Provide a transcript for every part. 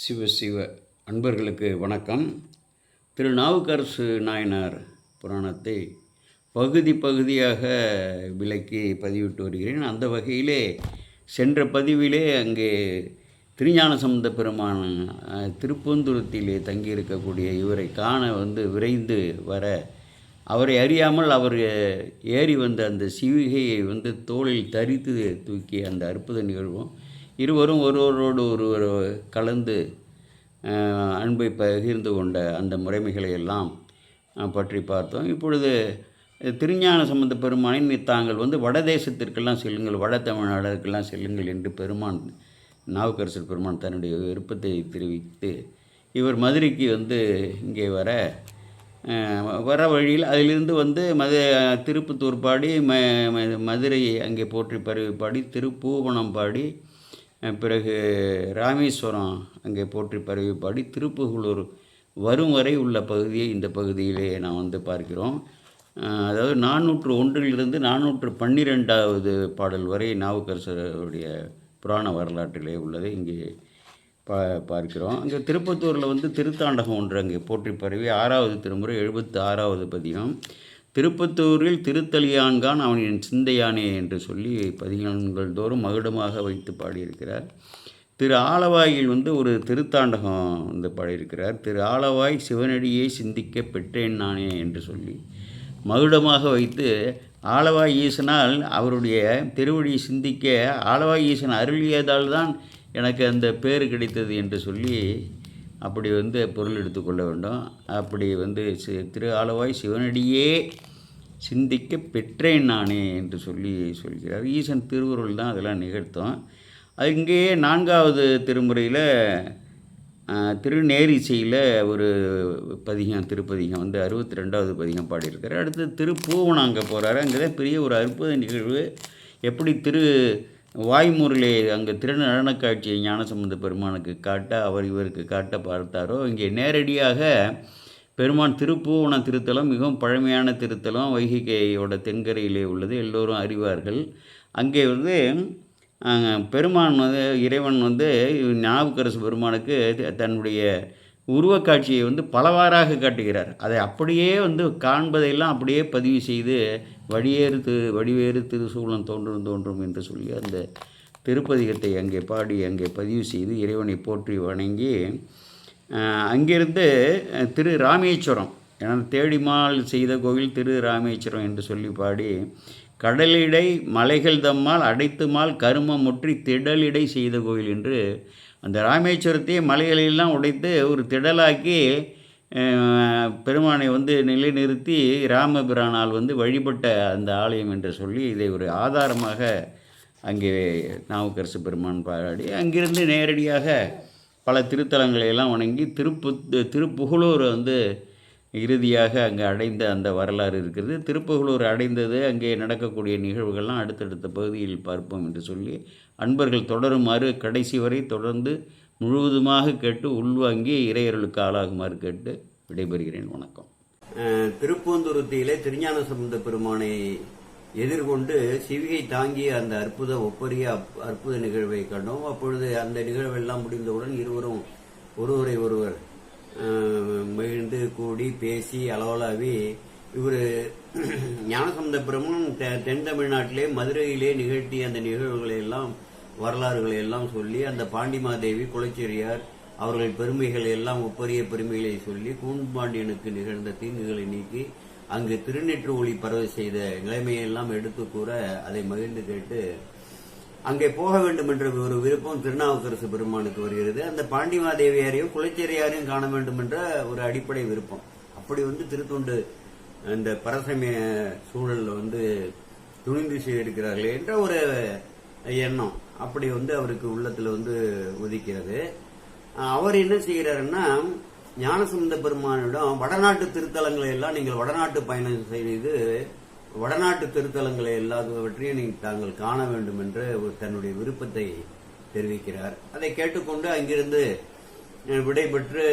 சிவ சிவ அன்பர்களுக்கு வணக்கம். திருநாவுக்கரசு நாயனார் புராணத்தை பகுதி பகுதியாக விளக்கி பதிவிட்டு வருகிறேன். அந்த வகையிலே சென்ற பதிவிலே அங்கே திருஞானசம்பந்த பெருமான் திருப்பூந்துருத்திலே தங்கியிருக்கக்கூடிய இவரை காண விரைந்து வர அவரை அறியாமல் அவர் ஏறி வந்த அந்த சிவிகையை தோளில் தரித்து தூக்கிய அந்த அற்புத நிகழ்வும், இருவரும் ஒருவரோடு ஒருவர் கலந்து அன்பை பகிர்ந்து கொண்ட அந்த முறைமைகளை எல்லாம் பற்றி பார்த்தோம். இப்பொழுது திருஞான சம்பந்த பெருமானை தாங்கள் வடதேசத்திற்கெல்லாம் செல்லுங்கள், வட தமிழ்நாடுக்கெல்லாம் செல்லுங்கள் என்று பெருமான் நாவுக்கரசர் பெருமான் தன்னுடைய விருப்பத்தை தெரிவித்து இவர் மதுரைக்கு இங்கே வர வழியில் அதிலிருந்து திருப்பத்தூர் பாடி மதுரை அங்கே போற்றி பரவி பாடி திருப்பூவனம் பாடி பிறகு ராமேஸ்வரம் அங்கே போற்றி பரவி பாடி திருப்புகலூர் வரும் வரை உள்ள பகுதியை இந்த பகுதியிலே நாம் பார்க்கிறோம். அதாவது 401 412 பாடல் வரை நாவுக்கரசருடைய புராண வரலாற்றிலே உள்ளதை இங்கே பார்க்கிறோம். அங்கே திருப்பத்தூரில் திருத்தாண்டகம் ஒன்று அங்கே போற்றி பரவி 6வது திருமுறை 76வது பதிகம். திருப்பத்தூரில் திருத்தலியான்கான் அவனின் சிந்தையானே என்று சொல்லி பதிகங்கள் தோறும் மகுடமாக வைத்து பாடியிருக்கிறார். திரு ஆலவாயில் ஒரு திருத்தாண்டகம் பாடியிருக்கிறார். திரு ஆலவாய் சிவனடியை சிந்திக்க பெற்றேன் நானே என்று சொல்லி மகுடமாக வைத்து ஆலவாய் ஈசனால் அவருடைய திருவடியை சிந்திக்க ஆலவாய் ஈசன் அருளியதால் தான் எனக்கு அந்த பேர் கிடைத்தது என்று சொல்லி அப்படி பொருள் எடுத்துக்கொள்ள வேண்டும். அப்படி திரு ஆலவாய் சிவனடியே சிந்திக்க பெற்றேன் நானே என்று சொல்கிறார். ஈசன் திருவுருள் தான் அதெல்லாம் நிகழ்த்தும். அங்கே 4வது திருமுறையில் திருநேரிசையில் ஒரு பதிகம் திருப்பதிகம் 62வது பதிகம் பாடியிருக்கார். அடுத்து திருப்பூவனம் அங்கே போகிறாரு. அங்கே தான் பெரிய ஒரு அற்புத நிகழ்வு. எப்படி வாய்மூரிலே அங்கே திருநடனக்காட்சியை ஞானசம்பந்த பெருமானுக்கு காட்ட இவருக்கு காட்ட பார்த்தாரோ, இங்கே நேரடியாக பெருமான் திருப்பூவனம் திருத்தலம் மிகவும் பழமையான திருத்தலம், வைகையோட தென்கரையிலே உள்ளது, எல்லோரும் அறிவார்கள். அங்கே பெருமான் இறைவன் நாவுக்கரசு பெருமானுக்கு தன்னுடைய உருவக்காட்சியை பலவாறாக காட்டுகிறார். அதை அப்படியே காண்பதையெல்லாம் அப்படியே பதிவு செய்து வடிவேறு திருசூலம் தோன்றும் என்று சொல்லி அந்த திருப்பதிகத்தை அங்கே பாடி அங்கே பதிவு செய்து இறைவனை போற்றி வணங்கி அங்கிருந்து திரு ராமேஸ்வரம் என தேடிமால் செய்த கோவில் திரு ராமேஸ்வரம் என்று சொல்லி பாடி கடலிடை மலைகள் தம்மால் அடைத்துமால் கருமம் முற்றி திடலிடை செய்த கோவில் என்று அந்த ராமேஸ்வரத்தையே மலைகளெல்லாம் உடைத்து ஒரு திடலாக்கி பெருமானை நிலைநிறுத்தி ராமபிரானால் வழிபட்ட அந்த ஆலயம் என்று சொல்லி இதை ஒரு ஆதாரமாக அங்கே நாவுக்கரசு பெருமான் பாடி அங்கிருந்து நேரடியாக பல திருத்தலங்களையெல்லாம் வணங்கி திருப்புகலூர் இறுதியாக அங்கே அடைந்த அந்த வரலாறு இருக்கிறது. திருப்புகலூர் அடைந்தது அங்கே நடக்கக்கூடிய நிகழ்வுகள்லாம் அடுத்தடுத்த பகுதியில் பார்ப்போம் என்று சொல்லி அன்பர்கள் தொடருமாறு கடைசி வரை தொடர்ந்து முழுவதுமாக கேட்டு உள்வாங்கி இறையர்களுக்கு ஆளாகுமாறு கேட்டு விடைபெறுகிறேன். வணக்கம். திருப்பூந்துருத்தியிலே திருஞான சம்பந்த பெருமானை எதிர்கொண்டு சிவிகை தாங்கிய அந்த ஒப்பரிய அற்புத நிகழ்வை கண்டோம். அப்பொழுது அந்த நிகழ்வெல்லாம் முடிந்தவுடன் இருவரும் ஒருவரை ஒருவர் மகிழ்ந்து கூடி பேசி அளவலாவி இவர் ஞானசம்பந்த பெருமான் தென் தமிழ்நாட்டிலே மதுரையிலே நிகழ்த்திய அந்த நிகழ்வுகளை எல்லாம் வரலாறுகளை எல்லாம் சொல்லி அந்த பாண்டிமாதேவி குலச்செரியார் அவர்கள் பெருமைகளை எல்லாம் ஒப்பரிய பெருமைகளை சொல்லி கூன்பாண்டியனுக்கு நிகழ்ந்த தீங்குகளை நீக்கி அங்கு திருநெற்று ஒளி பரவ செய்த நிலைமையெல்லாம் எடுத்து கூற அதை மகிழ்ந்து கேட்டு அங்கே போக வேண்டும் என்ற ஒரு விருப்பம் திருநாவுக்கரசு பெருமானுக்கு வருகிறது. அந்த பாண்டிமாதேவியாரையும் குலச்செரியாரையும் காண வேண்டும் என்ற ஒரு அடிப்படை விருப்பம். அப்படி திருத்தொண்டு இந்த பரசமய சூழல்ல துணிந்து செய்திருக்கிறார்களே என்ற ஒரு எண்ணம் அப்படி அவருக்கு உள்ளத்துல உதிக்கிறது. அவர் என்ன செய்கிறாருன்னா, ஞானசம்பந்த பெருமானிடம் வடநாட்டு திருத்தலங்களை எல்லாம் நீங்கள் வடநாட்டு பயணம் செய்து வடநாட்டு திருத்தலங்களை எல்லாவற்றையும் நீங்கள் தாங்கள் காண வேண்டும் என்று தன்னுடைய விருப்பத்தை தெரிவிக்கிறார். அதை கேட்டுக்கொண்டு அங்கிருந்து விடைபெற்று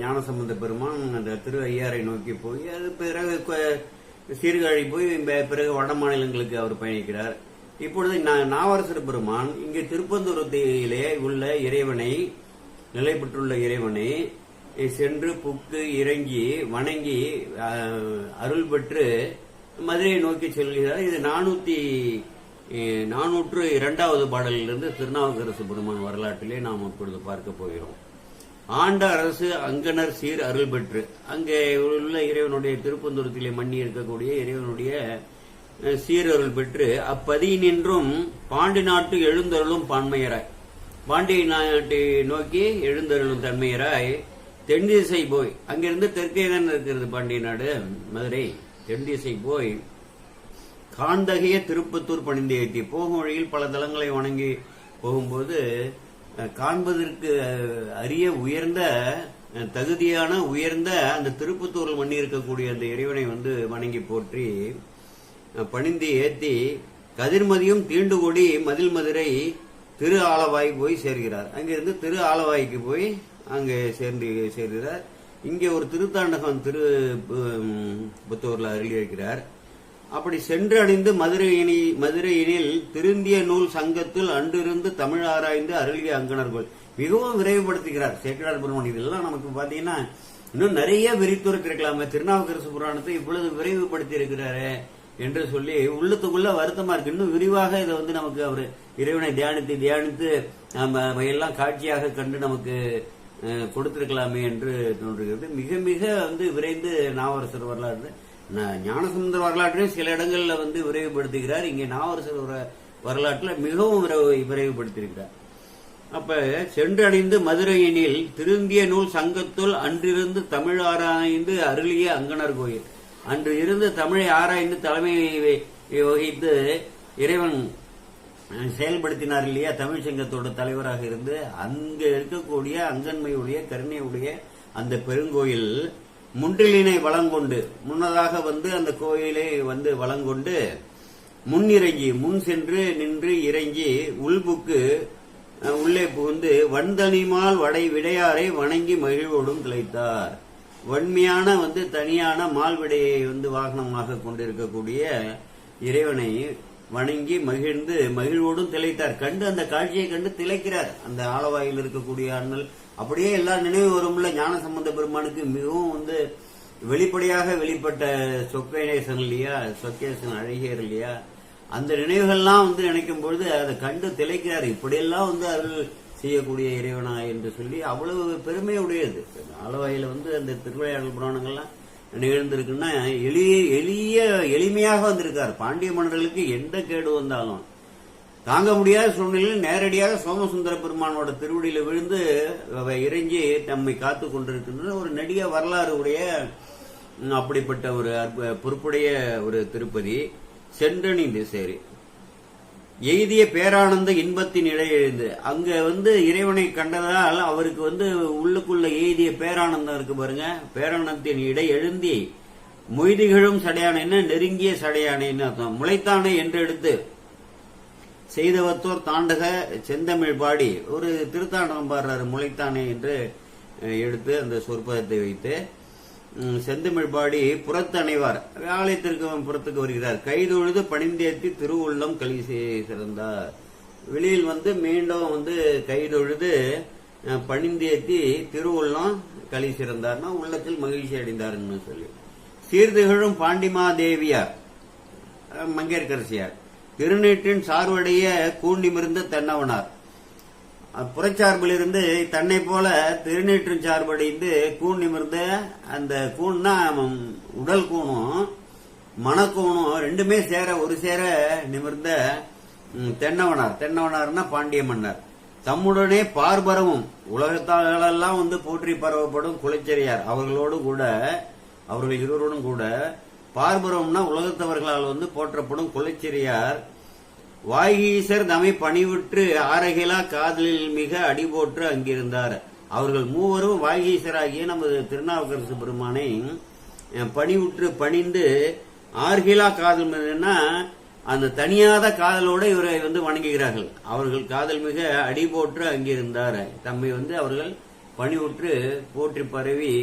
ஞானசம்பந்த பெருமான் அந்த திரு ஐயாரை நோக்கி போய் அது பிறகு சீர்காழி போய் பிறகு வட மாநிலங்களுக்கு அவர் பயணிக்கிறார். இப்பொழுது நாவரசர் பெருமான் இங்கே திருப்பந்துரத்திலே உள்ள இறைவனை நிலை பெற்றுள்ள இறைவனை சென்று புக்கு இறங்கி வணங்கி அருள் பெற்று மதுரையை நோக்கி செல்கிறார். இது 402வது பாடலிலிருந்து திருநாவுக்கரசு பெருமான் வரலாற்றிலே நாம் இப்பொழுது பார்க்க போகிறோம். ஆண்ட அரசு அங்கனர் சீர் அருள் பெற்று, அங்கே உள்ள இறைவனுடைய திருப்பந்தூரத்திலே மண்ணி இருக்கக்கூடிய இறைவனுடைய சீரருள் பெற்று அப்பதியினின்றும் பாண்டி நாட்டு எழுந்தருளும் பான்மையராய், பாண்டிய நாட்டை நோக்கி எழுந்தருளும் தன்மையராய் தென் திசை போய், அங்கிருந்து தெற்கே தான் இருக்கிறது பாண்டிய நாடு மதுரை, தென் திசை போய் காந்தகைய திருப்பத்தூர் பணிந்து ஏற்றி போகும் வழியில் பல தலங்களை வணங்கி போகும்போது காண்பதற்கு அரிய உயர்ந்த தகுதியான உயர்ந்த அந்த திருப்பத்தூரில் மண்ணி இருக்கக்கூடிய அந்த இறைவனை வணங்கி போற்றி பணிந்து ஏத்தி கதிர்மதியும் தீண்டுகொடி மதில் மதுரை திரு ஆலவாய் போய் சேர்கிறார். அங்கிருந்து திரு ஆலவாய்க்கு போய் அங்கே சேர்கிறார். இங்கே ஒரு திருத்தாண்டகம் புத்தூர்ல அருளி வைக்கிறார். அப்படி சென்று அடைந்து மதுரையினில் திருந்திய நூல் சங்கத்தில் அன்றிருந்து தமிழ் ஆராய்ந்து அருளிய அங்கணர்கள் மிகவும் விரைவுபடுத்துகிறார் சேக்கிழார் பெருமான். இதெல்லாம் நமக்கு பாத்தீங்கன்னா இன்னும் நிறைய விரித்துரைத்திருக்கலாமே, திருநாவுக்கரசு புராணத்தை இவ்வளவு விரைவுபடுத்தி இருக்கிறாரு என்று சொல்லி உள்ளத்துக்குள்ள வருத்தமா இருக்கு. இன்னும் விரிவாக இதை நமக்கு அவர் இறைவனை தியானித்து நம்ம எல்லாம் காட்சியாக கண்டு நமக்கு கொடுத்திருக்கலாமே என்று தோன்றுகிறது. மிக மிக விரைந்து நாவரசர் வரலாறு, ஞானசமுந்தர வரலாற்றில் சில இடங்கள்ல விரைவுபடுத்துகிறார். இங்கே நாவரசர் வரலாற்றில் மிகவும் விரைவுபடுத்தியிருக்கிறார். அப்ப சென்றடைந்து மதுரையினில் திருந்திய நூல் சங்கத்துள் அன்றிருந்து தமிழ் ஆராய்ந்து அருளிய அங்கணர் கோயில், அன்று இருந்து தமிழை ஆராய்ந்து தலைமையை வகித்து இறைவன் செயல்படுத்தினார் இல்லையா, தமிழ் சங்கத்தோட தலைவராக இருந்து அங்க இருக்கக்கூடிய அங்கன்மையுடைய கருணையுடைய அந்த பெருங்கோயில் முன்றிலினை வளங்கொண்டு, முன்னதாக அந்த கோயிலை வளங்கொண்டு முன்னிறங்கி முன் சென்று நின்று இறங்கி உள்புக்கு உள்ளே புகுந்து வன்தனிமால் வடை விடையாரை வணங்கி மகிழ்வோடும் திளைத்தார். வன்மையான தனியான மால்விடையை வாகனமாக கொண்டிருக்கக்கூடிய இறைவனை வணங்கி மகிழ்ந்து மகிழ்வோடும் திளைத்தார். கண்டு அந்த காட்சியை கண்டு திளைக்கிறார். அந்த ஆலவாயில் இருக்கக்கூடிய அண்ணல் அப்படியே எல்லா நினைவு வரும்ல. ஞான சம்பந்த பெருமானுக்கு மிகவும் வெளிப்படையாக வெளிப்பட்ட சொக்கேசன் இல்லையா, சொக்கேசன் அழகியர் இல்லையா, அந்த நினைவுகள்லாம் நினைக்கும் பொழுது அதை கண்டு திளைக்கிறார். இப்படியெல்லாம் அருள் செய்யக்கூடிய இறைவனா என்று சொல்லி அவ்வளவு பெருமையுடையது. ஆலவாயில அந்த திருவிளையாடல் புராணங்கள்லாம் நிகழ்ந்திருக்குன்னா எளிமையாக வந்திருக்கார். பாண்டிய மன்னர்களுக்கு எந்த கேடு வந்தாலும் தாங்க முடியாத சூழ்நிலையில் நேரடியாக சோமசுந்தர பெருமானோட திருவடியில விழுந்து இறங்கி நம்மை காத்து கொண்டிருக்கின்ற ஒரு நெடிய வரலாறு உடைய அப்படிப்பட்ட ஒரு பொறுப்புடைய ஒரு திருப்பதி. சென்றணிந்து சரி எய்திய பேரானந்த இன்பத்தின் இடையெழுந்து, அங்க இறைவனை கண்டதால் அவருக்கு உள்ளுக்குள்ள எய்திய பேரானந்தம் இருக்கு பாருங்க, பேரானந்தத்தின் இடை எழுந்தி மொய்திகளும் சடையானைன்னு நெருங்கிய சடையானைன்னு அர்த்தம். முளைத்தானே என்று எடுத்து செய்தவத்தோர் தாண்டக செந்தமிழ் பாடி ஒரு திருத்தாண்டகம் பாடுறாரு. முளைத்தானே என்று எடுத்து அந்த சொற்பதத்தை வைத்து செந்தமிழ் பாடி புறத்து அணைவார், ஆலயத்திற்கு புறத்துக்கு வருகிறார். கைதொழுது பணிந்தேத்தி திருவுள்ளம் களி சிறந்தார். வெளியில் மீண்டும் கைதொழுது பணிந்தேத்தி திருவுள்ளம் களி சிறந்தார்னா உள்ளத்தில் மகிழ்ச்சி அடைந்தார்னு சொல்லி. சீர்திகழும் பாண்டிமாதேவியார் மங்கையர்க்கரசியார் திருநீற்றின் சார்வடைய கூண்டிமிருந்த தென்னவனார், புறச்சார்பிலிருந்து தன்னை போல திருநீற்றின் சார்படைந்து கூண் நிமிர்ந்த, அந்த கூண்னா உடல் கூணும் மனக்கூணும் ரெண்டுமே ஒரு சேர நிமிர்ந்த தென்னவனார். தென்னவனார்னா பாண்டிய மன்னர். தம்முடனே பார்பரவும் உலகத்தாளெல்லாம் போற்றி பரவப்படும் குலைச்செறியார், அவர்கள் இருவரோடும் கூட பார்பரம்னா உலகத்தவர்களால் போற்றப்படும் குலைச்செறியார் வாகீசர் தமை பணிவுற்று ஆரகிலா காதலில் மிக அடிபோற்று அங்கிருந்தார். அவர்கள் மூவரும் வாகீசராகிய நமது திருநாவுக்கரசு பெருமானை பணிவுற்று பணிந்து ஆர்கிலா காதல் மீதுன்னா அந்த தனியாத காதலோட இவரை வணங்குகிறார்கள். அவர்கள் காதல் மிக அடிபோற்று அங்கிருந்தார். தம்மை அவர்கள் பணிவுற்று போற்றி பரவி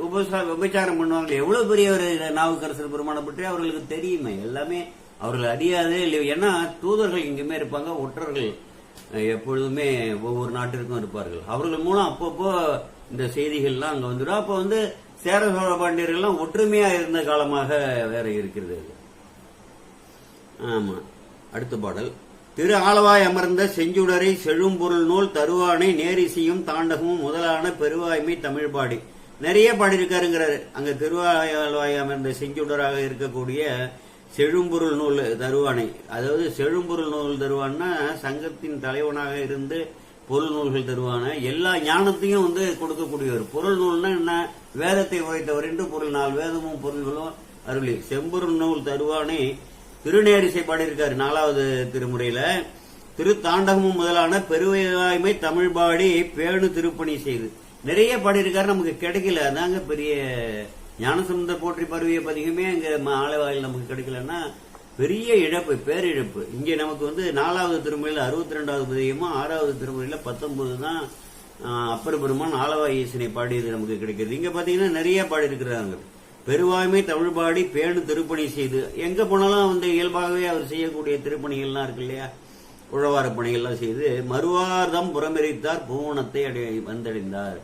உபச்சாரம் பண்ணுவாங்க. எவ்வளவு பெரிய ஒரு நாவுக்கரசர் பெருமானை பற்றி அவர்களுக்கு தெரியுமே, எல்லாமே அவர்கள் அறியாதே இல்லை. ஏன்னா தூதர்கள் இங்குமே இருப்பாங்க, ஒற்றர்கள் எப்பொழுதுமே ஒவ்வொரு நாட்டிற்கும் இருப்பார்கள். அவர்கள் மூலம் அப்பப்போ இந்த செய்திகள்லாம் அங்க வந்துடும். அப்போ சேர சோழ பாண்டியர்கள்லாம் ஒற்றுமையா இருந்த காலமாக வேற இருக்கிறது. ஆமா. அடுத்த பாடல். திரு ஆலவாய் அமர்ந்த செஞ்சுடரை செழும்பொருள் நூல் தருவானை நேரிசையும் தாண்டகமும் முதலான பெருவாய்மை தமிழ் பாடி. நிறைய பாடியிருக்காருங்கிறாரு. அங்க திருவாய் அமர்ந்த செஞ்சுடராக இருக்கக்கூடிய செழும்பொருள் நூல் தருவானை, அதாவது செழும்பொருள் நூல் தருவான்னா சங்கத்தின் தலைவனாக இருந்து பொருள் நூல்கள் தருவான எல்லா ஞானத்தையும் கொடுக்கக்கூடியவர். பொருள் நூல்னா என்ன? வேதத்தை உரைத்தவர் என்று பொருள். 4 வேதமும் பொருள்களும் அருளி செம்பொருள் நூல் தருவானை திருநேரிசை பாடியிருக்காரு 4வது திருமுறையில. திருத்தாண்டகமும் முதலான பெருவாய்மை தமிழ் பாடி பேணு திருப்பணி செய்து நிறைய பாடியிருக்காரு. நமக்கு கிடைக்கல. அதாங்க பெரிய ஞானசம்பந்தர் போற்றி பருவிய பதிகமே அங்க ஆலவாயில் நமக்கு கிடைக்கலன்னா பெரிய இழப்பு, பேரிழப்பு. இங்கே நமக்கு 4வது திருமுறையில 62வது பதிகமும் 6வது திருமுறையில 19 தான் அப்பர் பெருமான் ஆலவாய் ஈசனை பாடியது நமக்கு கிடைக்கிறது. இங்க பாத்தீங்கன்னா நிறைய பாடி இருக்கிறாங்க. பெருவாய்மை தமிழ் பாடி பேணு திருப்பணி செய்து. எங்க போனாலும் இயல்பாகவே அவர் செய்யக்கூடிய திருப்பணிகள்லாம் இருக்கு இல்லையா, உழவார பணிகள்லாம் செய்து மறுவார்தம் புறமெரித்தார் பூவனத்தை வந்தடைந்தார்.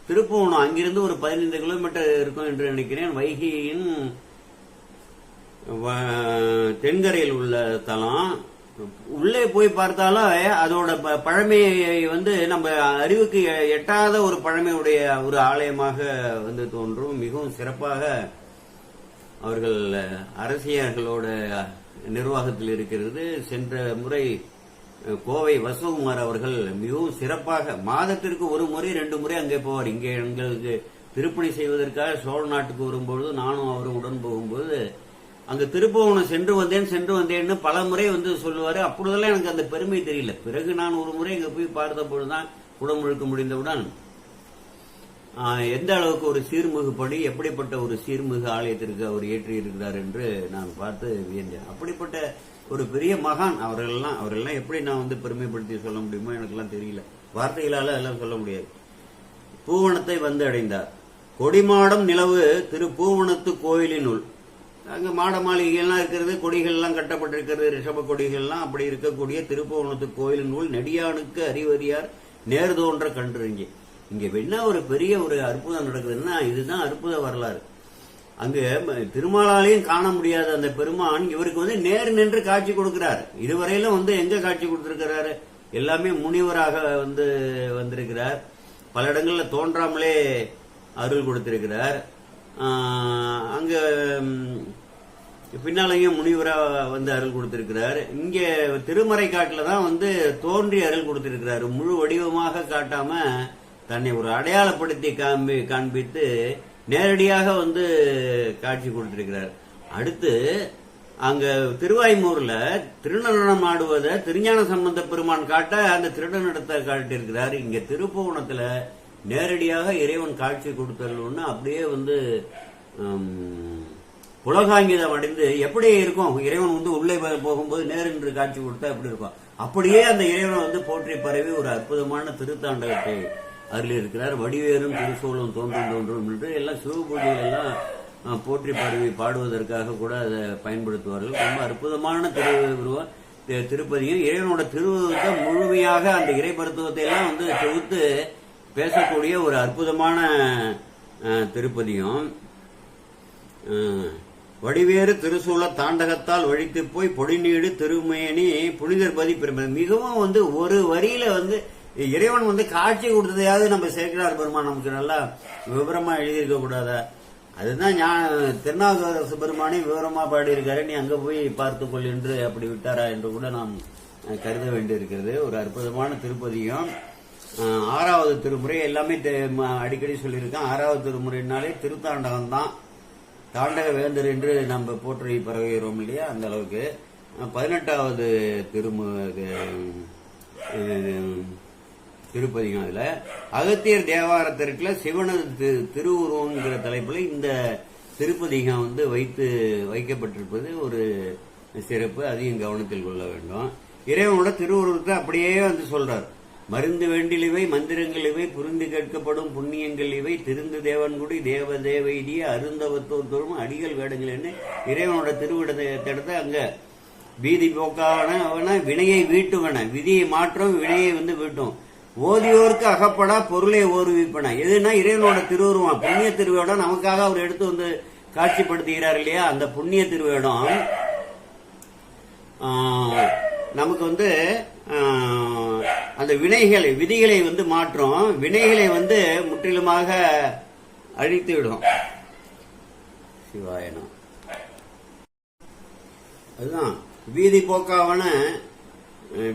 திருப்புவனம் அங்கிருந்து ஒரு 15 கிலோமீட்டர் இருக்கும் என்று நினைக்கிறேன். வைகையின் தென்கரையில் உள்ள தலம். உள்ளே போய் பார்த்தாலும் அதோட பழமையை நம்ம அறிவுக்கு எட்டாத ஒரு பழமையுடைய ஒரு ஆலயமாக தோன்றும். மிகவும் சிறப்பாக அவர்கள் அரசியர்களோட நிர்வாகத்தில் இருக்கிறது. சென்ற முறை கோவை வசகுமார் அவர்கள் மிகவும் சிறப்பாக மாதத்திற்கு 1 முறை 2 முறை அங்கே போவார். இங்கே எங்களுக்கு திருப்பணி செய்வதற்காக சோழ நாட்டுக்கு வரும்பொழுது நானும் அவரும் உடன் போகும்போது அங்க திருப்புவனம் சென்று வந்தேன்னு பல முறை சொல்லுவாரு. அப்பொழுதெல்லாம் எனக்கு அந்த பெருமை தெரியல. பிறகு நான் ஒரு முறை அங்க போய் பார்த்த பொழுதுதான் குடமுழுக்க முடிந்தவுடன் எந்த அளவுக்கு ஒரு சீர்மிகு படி, எப்படிப்பட்ட ஒரு சீர்மிகு ஆலயத்திற்கு அவர் ஏற்றி இருக்கிறார் என்று நான் பார்த்து வியந்தேன். அப்படிப்பட்ட ஒரு பெரிய மகான் அவர்கள்லாம் எப்படி நான் பெருமைப்படுத்தி சொல்ல முடியுமோ எனக்கெல்லாம் தெரியல. வார்த்தைகளால எல்லாம் சொல்ல முடியாது. பூவனத்தை அடைந்தார். கொடிமாடம் நிலவு திரு பூவனத்து கோயிலினுள். அங்க மாட மாளிகைகள்லாம் இருக்கிறது, கொடிகள்லாம் கட்டப்பட்டிருக்கிறது, ரிஷப கொடிகள்லாம். அப்படி இருக்கக்கூடிய திருப்புவனத்து கோயிலின் நூல் நெடியானுக்கு அறிவறியார் நேர்தோன்ற கன்றுங்க. இங்க என்ன ஒரு பெரிய ஒரு அற்புதம் நடக்குதுன்னா இதுதான் அற்புத வரலாறு. அங்கு திருமாலாலையும் காண முடியாத அந்த பெருமான் இவருக்கு நேர் நின்று காட்சி கொடுக்கிறார். இதுவரையிலும் எங்க காட்சி கொடுத்திருக்கிறாரு? எல்லாமே முனிவராக வந்திருக்கிறார். பல இடங்கள்ல தோன்றாமலே அருள் கொடுத்திருக்கிறார். அங்க பின்னாலையும் முனிவரா அருள் கொடுத்திருக்கிறார். இங்க திருமறை காட்டுல தான் தோன்றி அருள் கொடுத்திருக்கிறார். முழு வடிவமாக காட்டாம தன்னை ஒரு அடையாளப்படுத்தி காண்பித்து நேரடியாக காட்சி கொடுத்திருக்கிறார். அடுத்து அங்க திருவாய்மூர்ல திருநடனம் ஆடுவதை திருஞான சம்பந்த பெருமான் காட்ட அந்த திருநடனத்தை காட்டியிருக்கிறார். இங்க திருப்புவனத்துல நேரடியாக இறைவன் காட்சி கொடுத்தல்னு அப்படியே புலகாங்கிதம் அடைந்து எப்படி இருக்கும் இறைவன் உள்ளே போகும்போது நேரென்று காட்சி கொடுத்தா எப்படி இருக்கும், அப்படியே அந்த இறைவனை போற்றி பரவி ஒரு அற்புதமான திருத்தாண்டகத்தை அருள் இருக்கிறார். வடிவேறும் திருசூலம் தோன்றும் என்று எல்லாம் சிவபூஜைகள் எல்லாம் போற்றி பரவி பாடுவதற்காக கூட அதை பயன்படுத்துவார்கள். ரொம்ப அற்புதமான திருப்பதியும் இறைவனோட திருவுருவத்தை முழுமையாக அந்த இறை மருத்துவத்தை எல்லாம் தொகுத்து பேசக்கூடிய ஒரு அற்புதமான திருப்பதியும். வடிவேறு திருசூல தாண்டகத்தால் வழித்து போய் பொடிநீடு திருமேனி புனிதர்பதி பெருமை. மிகவும் ஒரு வரியில இறைவன் காட்சி கொடுத்ததையாவது நம்ம சேர்க்கிறார் பெருமான் நமக்கு நல்லா விவரமா எழுதியிருக்க கூடாதா? அதுதான் திருநாவுக்கரசு பெருமானே விவரமா பாடியிருக்காரு. நீ அங்க போய் பார்த்துக்கொள் என்று அப்படி விட்டாரா என்று கூட நாம் கருத வேண்டியிருக்கிறது. ஒரு அற்புதமான திருப்பதியும். 6வது திருமுறை எல்லாமே அடிக்கடி சொல்லியிருக்கேன். 6வது திருமுறைனாலே திருத்தாண்டகம் தான். தாண்டக வேந்தர் என்று நம்ம போற்றி பரவுகிறோம் இல்லையா, அந்த அளவுக்கு. 18வது திருப்பதிகம். அதுல அகத்தியர் தேவாரத்திற்குல சிவனது திருவுருவங்கிற தலைப்புல இந்த திருப்பதிகம் வைக்கப்பட்டிருப்பது ஒரு சிறப்பு. அதையும் கவனத்தில் கொள்ள வேண்டும். இறைவனோட திருவுருவத்தை அப்படியே சொல்றார். மருந்து வேண்டிலிவை மந்திரங்கள் இவை புரிந்து கேட்கப்படும் புண்ணியங்கள் இவை திருந்து தேவன்குடி தேவ தேவைடிய அருந்தவத்தோர் தோறும் அடிகள் வேடங்கள் என்ன இறைவனோட திருவிடத்தை அங்க வீதி போக்கான வினையை வீட்டுவன, விதியை மாற்றும் வினையை வீட்டும். ஓதியோருக்கு அகப்படா பொருளை ஓர்விப்பன. எதுனா இறைவனோட திருவுருவம், புண்ணிய திருவேடம் நமக்காக அவர் எடுத்து காட்சிப்படுத்துகிறார் இல்லையா. அந்த புண்ணிய திருவேடம் நமக்கு அந்த வினைகளை விதிகளை மாற்றும், வினைகளை முற்றிலுமாக அழித்து விடும். சிவாயனம். அதுதான் வீதி போக்காவன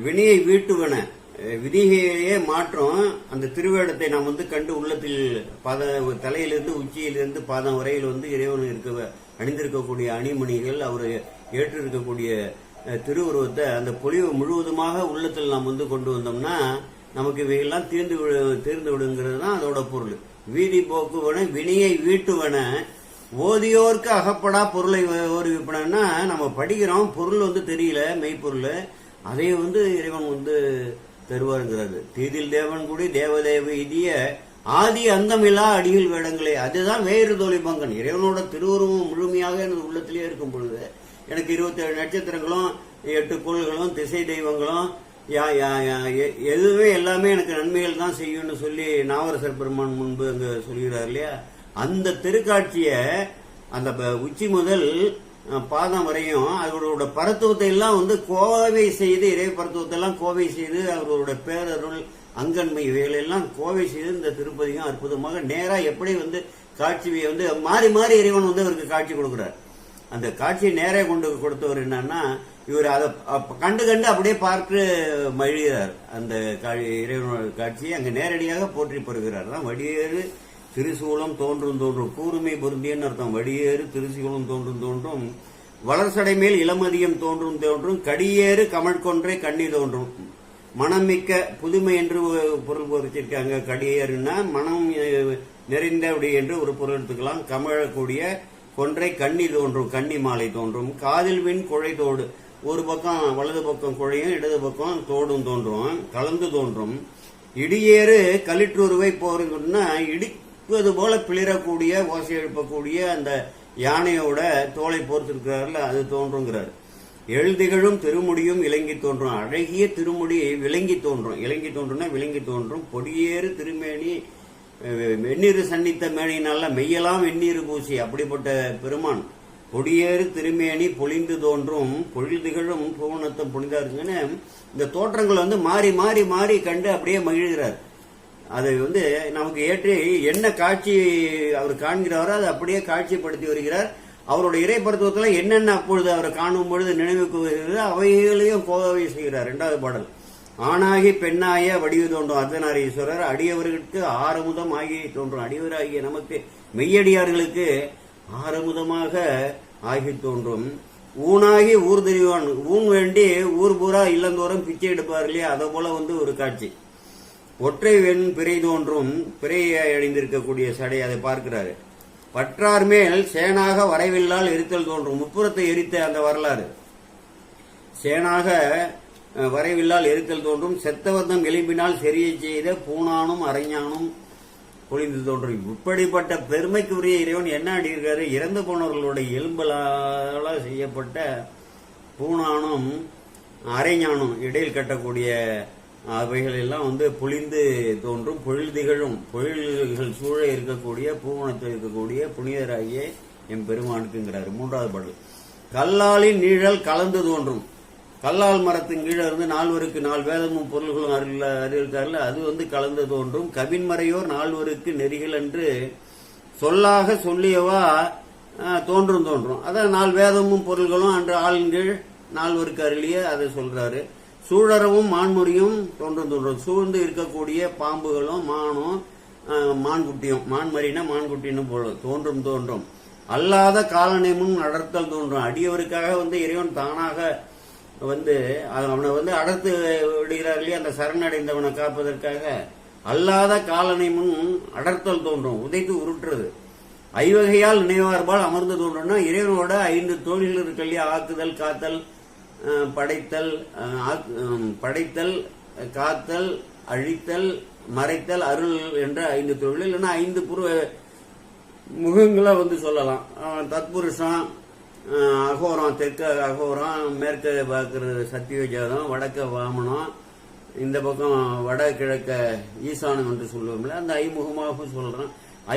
வினையை வீட்டுவன, விதிகளையே மாற்றும் அந்த திருவேடத்தை நாம் கண்டு உள்ளத்தில் தலையிலிருந்து உச்சியிலிருந்து பாதம் வரையில் இறைவன் அணிந்திருக்கக்கூடிய அணிமணிகள், அவர் ஏற்றிருக்கக்கூடிய திருவுருவத்தை, அந்த பொலிவு முழுவதுமாக உள்ளத்தில் நாம் கொண்டு வந்தோம்னா நமக்கு இவையெல்லாம் தீர்ந்து விடுங்கிறது தான் அதோட பொருள். வீதி போக்குவன வினையை வீட்டுவன, ஓதியோருக்கு அகப்படா பொருளை ஓர்விப்பனா. நம்ம படிக்கிறோம், பொருள் தெரியல, மெய்ப்பொருள், அதை இறைவன் தருவாருங்கிறது. தீதில் தேவன் கூடி தேவதேவ இதிய ஆதி அந்தமில்லா அடிகள் வேடங்களே. அதுதான் வேறு தோழி பங்கன். இறைவனோட திருவுருவம் முழுமையாக எனது உள்ளத்திலே இருக்கும் பொழுது எனக்கு 27 நட்சத்திரங்களும் 8 கோள்களும் திசை தெய்வங்களும் எதுவுமே எல்லாமே எனக்கு நன்மைகள் தான் செய்யும்னு சொல்லி நாவரசர் பெருமான் முன்பு அங்க சொல்கிறார் இல்லையா. அந்த திருக்காட்சிய அந்த உச்சி முதல் பாதம் வரையும் அவரோட பரத்துவத்தை எல்லாம் கோவை செய்து, இறை பரத்துவத்தை எல்லாம் கோவை செய்து, அவரோட பேரருள் அங்கன்மை இவைகளெல்லாம் கோவை செய்து இந்த திருப்பதியும் அற்புதமாக நேரா எப்படி காட்சியை மாறி மாறி இறைவன் அவருக்கு காட்சி கொடுக்கிறார். அந்த காட்சியை நேரே கொண்டு கொடுத்தவர் என்னன்னா, இவர் அதை கண்டு அப்படியே பார்த்து மழிகிறார். அந்த இறைவனோட காட்சியை அங்க நேரடியாக போற்றி பெறுகிறார். தான் வடிவேறு திருசூலம் தோன்றும் கூர்மை பொருந்தியன்னு அர்த்தம். வடியேறு திருசூலம் தோன்றும் வளர்சடை மேல் இளமதியம் தோன்றும் கடியேறு கமழ்கொன்றை கண்ணி தோன்றும். மனம் மிக்க புதுமை என்று பொருள் பொறிச்சிருக்காங்க. கடியேறுன்னா மனம் நிறைந்த அப்படி என்று ஒரு பொருள் எடுத்துக்கலாம். கமழக்கூடிய கொன்றை கண்ணி தோன்றும், கண்ணி மாலை தோன்றும். காதில் விண் குழை தோடு, ஒரு பக்கம் வலது பக்கம் குழையும் இடது பக்கம் தோடும் தோன்றும், கலந்து தோன்றும். இடியேறு களிற்றுருவை போறதுன்னா இடிப்பது போல பிளிரக்கூடிய ஓசை எழுப்பக்கூடிய அந்த யானையோட தோலை போர்த்திருக்கிறார்ல, அது தோன்றுங்கிறார். எழுதிகளும் திருமுடியும் இலங்கி தோன்றும். அழகிய திருமுடி விளங்கி தோன்றும். இலங்கி தோன்றும்னா விளங்கி தோன்றும். பொடியேறு திருமேனி வெந்நீர் சன்னித்த மேனினால மெய்யெல்லாம் வெந்நீர் பூசி, அப்படிப்பட்ட பெருமான் பொடியேறு திருமேனி பொழிந்து தோன்றும். பொழில்திகளும் பூவனத்தம் புனிதாருங்கன்னு இந்த தோற்றங்கள் மாறி மாறி மாறி கண்டு அப்படியே மகிழ்கிறார். அதை நமக்கு ஏற்றி என்ன காட்சி அவர் காண்கிறாரோ அதை அப்படியே காட்சிப்படுத்தி வருகிறார். அவருடைய இறைப்பருத்துவத்துல என்னென்ன அப்பொழுது அவரை காணும் பொழுது நினைவுக்கு வருகிறது அவைகளையும் கோவை செய்கிறார். 2வது பாடல். ஆணாகி பெண்ணாய வடிவு தோன்றும் அர்த்தநாரீஸ்வரர், அடியவர்களுக்கு ஆறுமுதம் ஆகி தோன்றும். அடியவராகிய நமக்கு மெய்யடியார்களுக்கு ஆறுமுதமாக ஆகி தோன்றும். ஊனாகி ஊர் தெரிவான், ஊன் வேண்டி ஊர் பூரா இல்லந்தோறும் பிச்சை எடுப்பார் இல்லையா, அதை போல ஒரு காட்சி. ஒற்றை வெண் பிறை தோன்றும், பிறையை அடைந்திருக்கக்கூடிய சடை, அதை பார்க்கிறாரு. பற்றார் மேல் சேனாக வரைவில்லால் எரித்தல் தோன்றும். முப்புறத்தை எரித்த அந்த வரலாறு. சேனாக வரைவில்லால் எரித்தல் தோன்றும். செத்தவர்தம் எலும்பினால் செறிய செய்த பூணானும் அரைஞானும் பொழிந்து தோன்றும். இப்படிப்பட்ட பெருமைக்கு உரிய இறைவன் என்ன அடியிருக்காரு, இறந்து போனவர்களுடைய எலும்பலால செய்யப்பட்ட பூணானும் அரைஞானும் இடையில் கட்டக்கூடிய அவைகள் எல்லாம் பொழிந்து தோன்றும். பொழில் திகழும், பொழில்கள் சூழ இருக்கக்கூடிய பூவனத்தில் இருக்கக்கூடிய புனிதராகிய எம் பெருமானுக்குங்கிறாரு. 3வது பாடல். கல்லாலின் நீழல் கலந்து தோன்றும். கல்லால் மரத்தின் கீழே இருந்து 4வருக்கு 4 வேதமும் பொருள்களும் அறிவித்தார்ல, அது கலந்து தோன்றும். கவின்மறையோர் 4வருக்கு நெறிகள் என்று சொல்லாக சொல்லியவா தோன்றும். அதான் 4 வேதமும் பொருள்களும் அன்று ஆளின் கீழ் 4வருக்கு அருளிய அதை சொல்றாரு. சூழறவும் மான்முறியும் தோன்றும். சூழ்ந்து இருக்கக்கூடிய பாம்புகளும் மானும் மான்குட்டியும், மான்மறினா மான்குட்டின்னு போல தோன்றும். அல்லாத காலநேமும் அடர்த்தல் தோன்றும். அடியவருக்காக இறைவன் தானாக அவனை அடர்த்து விடுகிறார் இல்லையா, அந்த சரணடைந்தவனை காப்பதற்காக. அல்லாத காலநேமும் அடர்த்தல் தோன்றும், உதைத்து உருட்டுறது. ஐவகையால் நினைவார்பால் அமர்ந்து தோன்றும்னா இறைவனோட 5 தொழில்கள் இருக்கு இல்லையா, ஆக்குதல், காத்தல், படைத்தல், காத்தல், அழித்தல், மறைத்தல், அருள் என்ற 5 தொழில், இல்லைன்னா 5 முகங்களை சொல்லலாம். தத்புருஷம், அகோரம் தெற்கு அகோரம், மேற்கு பார்க்கறது சத்தியஜாதம், வடக்க வாமனம், இந்த பக்கம் வடகிழக்க ஈசானம் என்று சொல்லுவோம்ல, அந்த ஐமுகமாக சொல்றோம்.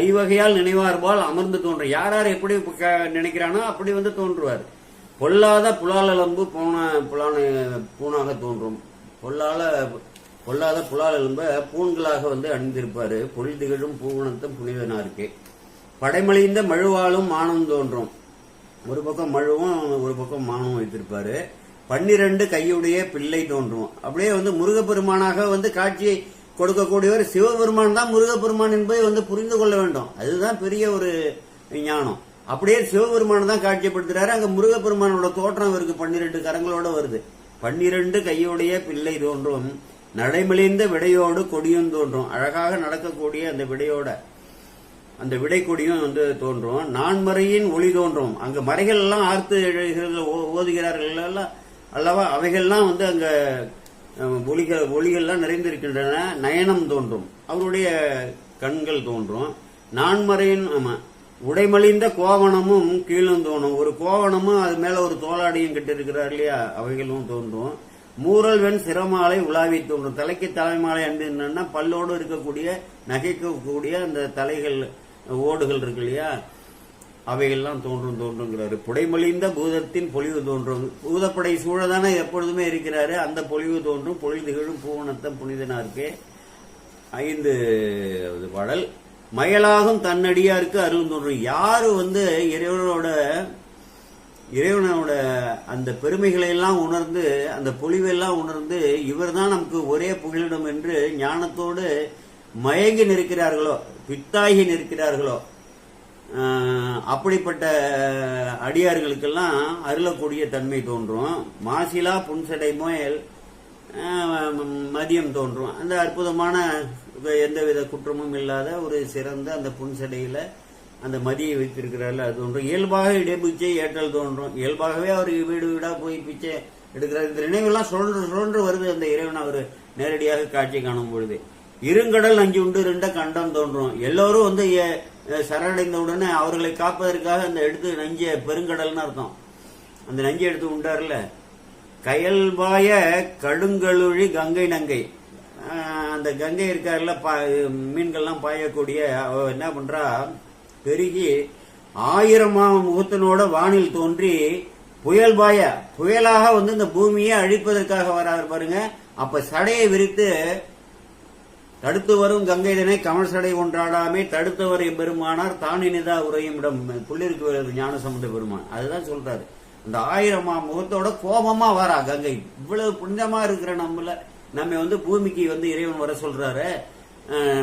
ஐவகையால் நினைவார்பால் அமர்ந்து தோன்றும். யார் யார் எப்படி நினைக்கிறானோ அப்படி வந்து தோன்றுவார். பொல்லாத புலாலெலும்பு பூணாக தோன்றும். பொல்லாத புலாலெலும்ப பூண்களாக வந்து அணிந்திருப்பாரு. பொழில் திகழும் பூவனத்தும் புனிதனாருக்கு. படைமலிந்த மழுவாலும் மானம் தோன்றும். ஒரு பக்கம் மழுவும் ஒரு பக்கம் மானம் வைத்திருப்பாரு. 12 கையுடைய பிள்ளை தோன்றும். அப்படியே வந்து முருகப்பெருமானாக வந்து காட்சியை கொடுக்கக்கூடியவர் சிவபெருமான் தான் முருகப்பெருமான் என்பதை வந்து புரிந்து கொள்ள வேண்டும். அதுதான் பெரிய ஒரு ஞானம். அப்படியே சிவபெருமான் தான் காட்சிப்படுத்துறாரு. அங்க முருகப்பெருமானோட தோற்றம் இவருக்கு 12 கரங்களோட வருது. 12 கையுடைய பிள்ளை தோன்றும். நடைமெலிந்த விடையோடு கொடியும் தோன்றும். அழகாக நடக்கக்கூடிய அந்த விடையோட அந்த விடை கொடியும் வந்து தோன்றும். நான்மறையின் ஒளி தோன்றும். அங்க மறைகள் எல்லாம் ஆர்த்து எழுகிறது ஓதுகிறார்கள் அல்லவா, அவைகள்லாம் வந்து அங்க ஒளிகள்லாம் நிறைந்திருக்கின்றன. நயனம் தோன்றும். அவருடைய கண்கள் தோன்றும். நான்மறையின் உடைமலிந்த கோவணமும் கீழும் தோன்றும். ஒரு கோவணமும் அது மேல ஒரு தோளாடியும் கிட்ட இருக்கிறார் இல்லையா, அவைகளும் தோன்றும். மூரல் வெண் சிரமாலை உலாவி தோன்றும். தலைக்கு தலைமாலை அணிந்தா பல்லோடு இருக்கக்கூடிய நகைக்கக்கூடிய அந்த தலைகள் ஓடுகள் இருக்கு இல்லையா, அவைகள்லாம் தோன்றுங்கிறாரு. புடைமலிந்த பூதத்தின் பொலிவு தோன்றும். பூதப்படை சூழதானே எப்பொழுதுமே இருக்கிறாரு. அந்த பொலிவு தோன்றும். பொழில் திகழும் பூவனத்தம் புனிதனாருக்கு. 5வது பாடல். மயலாகும் தன்னடியாருக்கு அருள் தோன்றும். யாரு வந்து இறைவனோட அந்த பெருமைகளை எல்லாம் உணர்ந்து அந்த பொலிவெல்லாம் உணர்ந்து இவர் தான் நமக்கு ஒரே புகலிடம் என்று ஞானத்தோடு மயங்கி நிற்கிறார்களோ, பித்தாகி நிற்கிறார்களோ, அப்படிப்பட்ட அடியார்களுக்கெல்லாம் அருளக்கூடிய தன்மை தோன்றும். மாசிலா புன்சடை மோயல் மதியம் தோன்றும். அந்த அற்புதமான எந்தவித குற்றமும் இல்லாத ஒரு சிறந்த அந்த புன்சடையில அந்த மதியை வைத்திருக்கிறார்கள், அது தோன்றும். இயல்பாக இடைப்பிச்சை ஏற்றல் தோன்றும். இயல்பாகவே அவர் வீடு வீடா போய் பிச்சை எடுக்கிறார். இந்த நினைவெல்லாம் சுழன்று வருது அந்த இறைவன் அவர் நேரடியாக காட்சி காணும் பொழுது. இருங்கடல் நஞ்சு உண்டு 2 கண்டம் தோன்றும். எல்லோரும் வந்து சரணடைந்த உடனே அவர்களை காப்பதற்காக அந்த எடுத்து நஞ்ச பெருங்கடல்னு அர்த்தம். அந்த நஞ்சை எடுத்து உண்டார்ல. கயல்பாய கடுங்கழுழி கங்கை நங்கை. அந்த கங்கை இருக்காருல, மீன்கள்லாம் பாயக்கூடிய என்ன பண்றா, பெருகி 1000 முகத்தினோட வானில் தோன்றி புயலாக வந்து இந்த பூமியை அழிப்பதற்காக வராரு பாருங்க. அப்ப சடையை விரித்து தடுத்து வரும் கங்கைதனை கமல் சடை ஒன்றாடாமே தடுத்தவர் பெருமானார் தானினிதா உரையும் இடம். புள்ளிருக்கு ஞானசம்பந்த பெருமான் அதுதான் சொல்றாரு. அந்த 1000 முகத்தோட கோபமா வரா கங்கை. இவ்வளவு புனிதமா இருக்கிற நம்ம வந்து பூமிக்கு வந்து இறைவன் வர சொல்றாரு,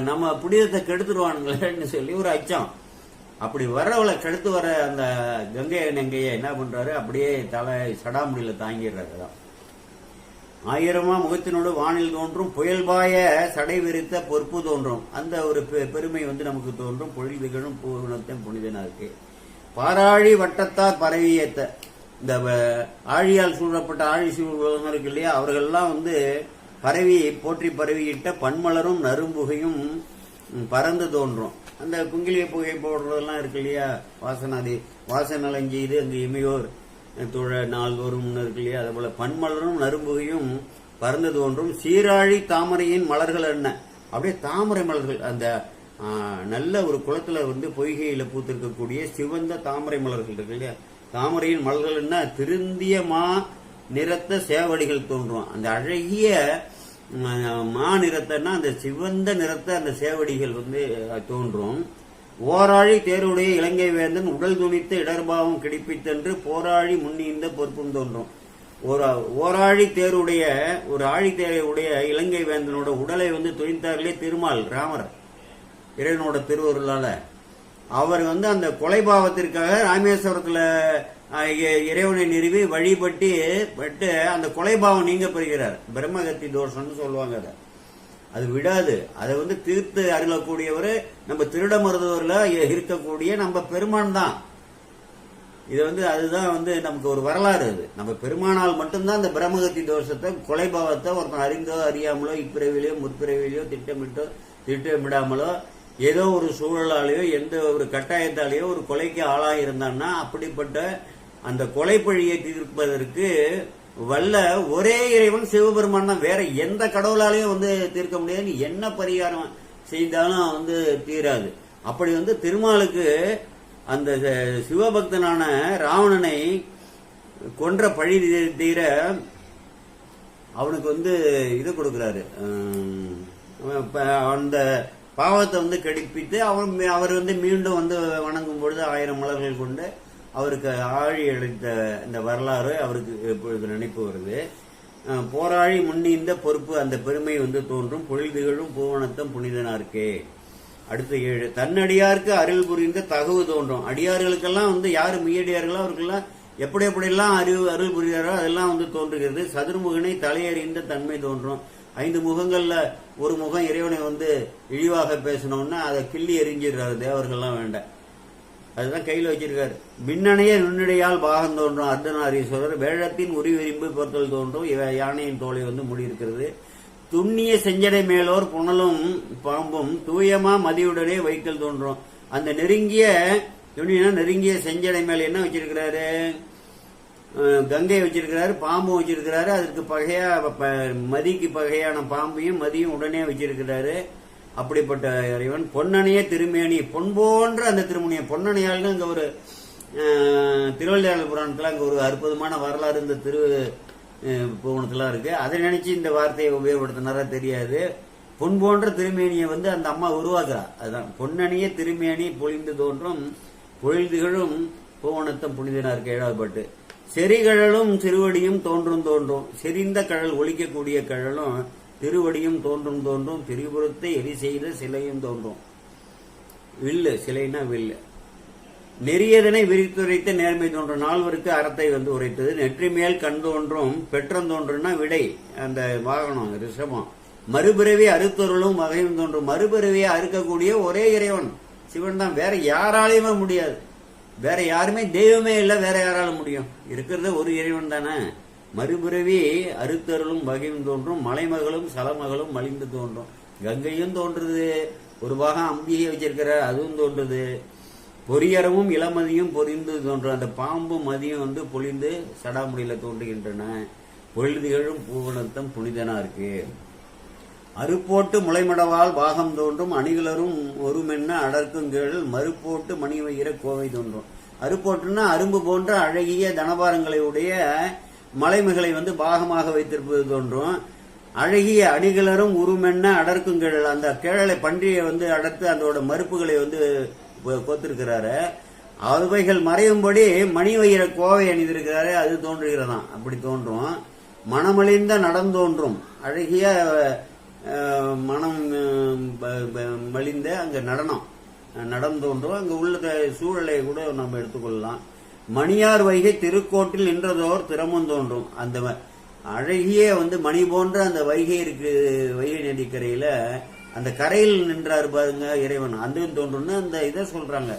நம்ம புனிதத்தை கெடுத்துருவானுங்களேன்னு சொல்லி ஒரு அச்சம். அப்படி வரவளை கெடுத்து வர அந்த கங்கையை என்ன பண்றாரு, அப்படியே தலை சடாமுடியில தாங்கிடுறாரு. 1000 முகத்தினோடு வானில் தோன்றும். புயல்பாய சடை விரித்த பொறுப்பு தோன்றும். அந்த ஒரு பெருமை வந்து நமக்கு தோன்றும். பொழில் திகழும் பூவனத்தின் புனிதனாருக்கு. பாராழி வட்டத்தார் பரவியேத்த. இந்த ஆழியால் சூழப்பட்ட ஆழி சூழல் இருக்கு இல்லையா, அவர்கள்லாம் வந்து போற்றி பரவியிட்ட பன்மலரும் நரும்புகையும் பறந்து தோன்றும். அந்த குங்கிலிய புகை போடுறதெல்லாம் இருக்கு இல்லையா, வாசநலம் செய்து அங்கு இமையோர் நாள்தோறும் இருக்கு இல்லையா, அதே போல பன்மலரும் நரும்புகையும் பறந்து தோன்றும். சீராழி தாமரையின் மலர்கள் என்ன, அப்படியே தாமரை மலர்கள் அந்த நல்ல ஒரு குளத்துல வந்து பொய்கையில பூத்திருக்கக்கூடிய சிவந்த தாமரை மலர்கள் இருக்கு இல்லையா, தாமரையின் மலர்கள் என்ன திருந்திய நிறத்த சேவடிகள் தோன்றும். அந்த அழகிய நிறத்தன்னா அந்த சிவந்த நிறத்த அந்த சேவடிகள் வந்து தோன்றும். ஓராழி தேருடைய இலங்கை வேந்தன் உடல் துணித்த இடர்பாவம் கிடைப்பித்தென்று போராழி முன்னிந்த பொறுப்பும் தோன்றும். ஓராழி தேருடைய ஒரு ஆழி தேருடைய இலங்கை வேந்தனோட உடலை வந்து துணித்தார்களே திருமால் ராமர் இறைவனோட திருவருளால. அவர் வந்து அந்த கொலைபாவத்திற்காக ராமேஸ்வரத்துல இறைவனை நிறுவி வழிபட்டு அந்த கொலைபாவம் நீங்க பெறுகிறார். பிரம்மகத்தி தோஷம்னு சொல்லுவாங்க. அது விடாது. அதை வந்து தீர்த்து அருளக்கூடியவர் நம்ம திருட மருத்துவர்ல இருக்கக்கூடிய நம்ம பெருமான் தான். இது வந்து அதுதான் வந்து நமக்கு ஒரு வரலாறு. அது நம்ம பெருமானால் மட்டும்தான் அந்த பிரம்மகத்தி தோஷத்தை கொலைபாவத்தை ஒருத்தன் அறிந்தோ அறியாமலோ இப்பிறவிலையோ முற்பிறவிலையோ திட்டமிடாமலோ ஏதோ ஒரு சூழலாலேயோ எந்த ஒரு கட்டாயத்தாலேயோ ஒரு கொலைக்கு ஆளாக இருந்தான்னா அப்படிப்பட்ட அந்த கொலைப்பழியை தீர்ப்பதற்கு வல்ல ஒரே இறைவன் சிவபெருமான் தான். வேற எந்த கடவுளாலையும் வந்து தீர்க்க முடியாது. என்ன பரிகாரம் செய்தாலும் வந்து தீராது. அப்படி வந்து திருமாலுக்கு அந்த சிவபக்தனான ராவணனை கொன்ற பழி தீர அவனுக்கு வந்து இது கொடுக்கிறாரு. அந்த பாவத்தை வந்து கடிப்பித்து அவர் வந்து மீண்டும் வந்து வணங்கும் பொழுது 1000 மலர்கள் கொண்டு அவருக்கு ஆழி அளித்த இந்த வரலாறு அவருக்கு இப்பொழுது நினைப்பு வருது. போராழி முன்னிந்த பொறுப்பு அந்த பெருமை வந்து தோன்றும். பொழில்திகழும் பூவனத்தம் புனிதனார்க்கே. அடுத்து 7 தன்னடியாருக்கு அருள் புரிந்த தகவு தோன்றும். அடியார்களுக்கெல்லாம் வந்து யாரு மெய்யடியார்களோ அவருக்கெல்லாம் எப்படியெல்லாம் அருள் புரியாரோ அதெல்லாம் வந்து தோன்றுகிறது. சதுர்முகனை தலையறிந்த தன்மை தோன்றும். 5 முகங்கள்ல ஒரு முகம் இறைவனை வந்து இழிவாக பேசணும்னா அதை கிள்ளி எரிஞ்சிடுறாரு. தேவர்கள்லாம் வேண்டாம், அதுதான் கையில் வச்சிருக்காரு. மின்னணைய நுண்ணிடையால் பாகம் தோன்றும் அர்த்தநாரீஸ்வரர். வேழத்தின் உரி விரிம்பு பொறுத்தல் தோன்றும். யானையின் தோலை வந்து முடியிருக்கிறது. துண்ணிய செஞ்சடை மேலோர் புனலும் பாம்பும் தூயமா மதியுடனே வைக்கல் தோன்றும். அந்த நெருங்கிய செஞ்சடை மேல என்ன வச்சிருக்கிறாரு? கங்கை வச்சிருக்கிறாரு, பாம்பு வச்சிருக்கிறாரு. அதற்கு பகையா மதிக்கு பகையான பாம்பையும் மதியும் உடனே வச்சிருக்கிறாரு. அப்படிப்பட்ட இறைவன் பொன்னணைய திருமேனி, பொன் போன்ற அந்த திருமணிய பொன்னணையால்னு அங்க ஒரு திருவள்ளுவர் புராணத்துல அங்க ஒரு அற்புதமான வரலாறு இந்த திரு புவனத்துல இருக்கு. அதை நினைச்சு இந்த வார்த்தையை உபயோகப்படுத்தினாரா தெரியாது. பொன் போன்ற திருமேனியை வந்து அந்த அம்மா உருவாக்குறா. அதுதான் பொன்னணிய திருமேனி பொழிந்து தோன்றும் பொழில்திகழும் பூவனத்தம் புனிதனாருக்கு. 7வது பாட்டு. செறிகழலும் திருவடியும் தோன்றும். செறிந்த கழல் ஒழிக்கக்கூடிய கழலும் திருவடியும் தோன்றும். திரிபுரத்தை எரி செய்த சிலையும் தோன்றும். வில்லு, சிலைனா வில்லு. நெறியதனை விரித்துரைத்த நேர்மை தோன்றும். 4வருக்கு அறத்தை வந்து உரைத்தது. நெற்றி மேல் கண் தோன்றும். பெற்றம் தோன்றும்னா விடை, அந்த வாகனம் ரிஷபம். மறுபிறவி அறுத்தொருளும் வகையும் தோன்றும். மறுபிறவியை அறுக்கக்கூடிய ஒரே இறைவன் சிவன் தான். வேற யாராலையுமே முடியாது. வேற யாருமே தெய்வமே இல்லை. வேற யாராலும் முடியும்? இருக்கிறது ஒரு இறைவன் தானே. மறுபிறவி அறுத்தருளும் வகையும் தோன்றும். மலைமகளும் சலமகளும் மலிந்து தோன்றும். கங்கையும் தோன்றுது. ஒரு பாகம் அம்பிகை வச்சிருக்கிறார், அதுவும் தோன்றுது. பொரியறவும் இளமதியும் பொறிந்து தோன்றும். அந்த பாம்பும் மதியம் வந்து பொழிந்து சடாமுடியில தோன்றுகின்றன. பொழுதுகளும் பூவனத்தம் புனிதனாருக்கு. அறுப்போட்டு முளைமடவால் பாகம் தோன்றும். அணிகளரும் ஒருமென்ன அடர்க்கும் கீழ் மறுப்போட்டு மணி வைகிற கோவை தோன்றும். அறுப்போட்டுன்னா அரும்பு போன்ற அழகிய தனபாரங்களை உடைய மலைமைகளை வந்து பாகமாக வைத்திருப்பது தோன்றும். அழகிய அணிகளரும் உருமென்ன அடர்க்கும் கீழ், அந்த கிழலை பன்றியை வந்து அடர்த்து அதோட மறுப்புகளை வந்து கோத்திருக்கிறாரு. அவைகள் மறையும்படி மணி வைகிற கோவை அணிந்திருக்கிறாரு, அது தோன்றுகிறதாம். அப்படி தோன்றும். மனமழிந்த நடந்தோன்றும். அழகிய மனம் மலிந்த அங்க நடம் தோன்றும். அங்க உள்ள சூழலை கூட நம்ம எடுத்துக்கொள்ளலாம். மணியார் வைகை திருக்கோட்டில் நின்றதோர் திறமும் தோன்றும். அந்த அழகிய வந்து மணி போன்ற அந்த வைகை இருக்கு, வைகை நதிக்கரையில அந்த கரையில் நின்றாரு பாருங்க இறைவன், அதுவும் தோன்றும்னு அந்த இதை சொல்றாங்க.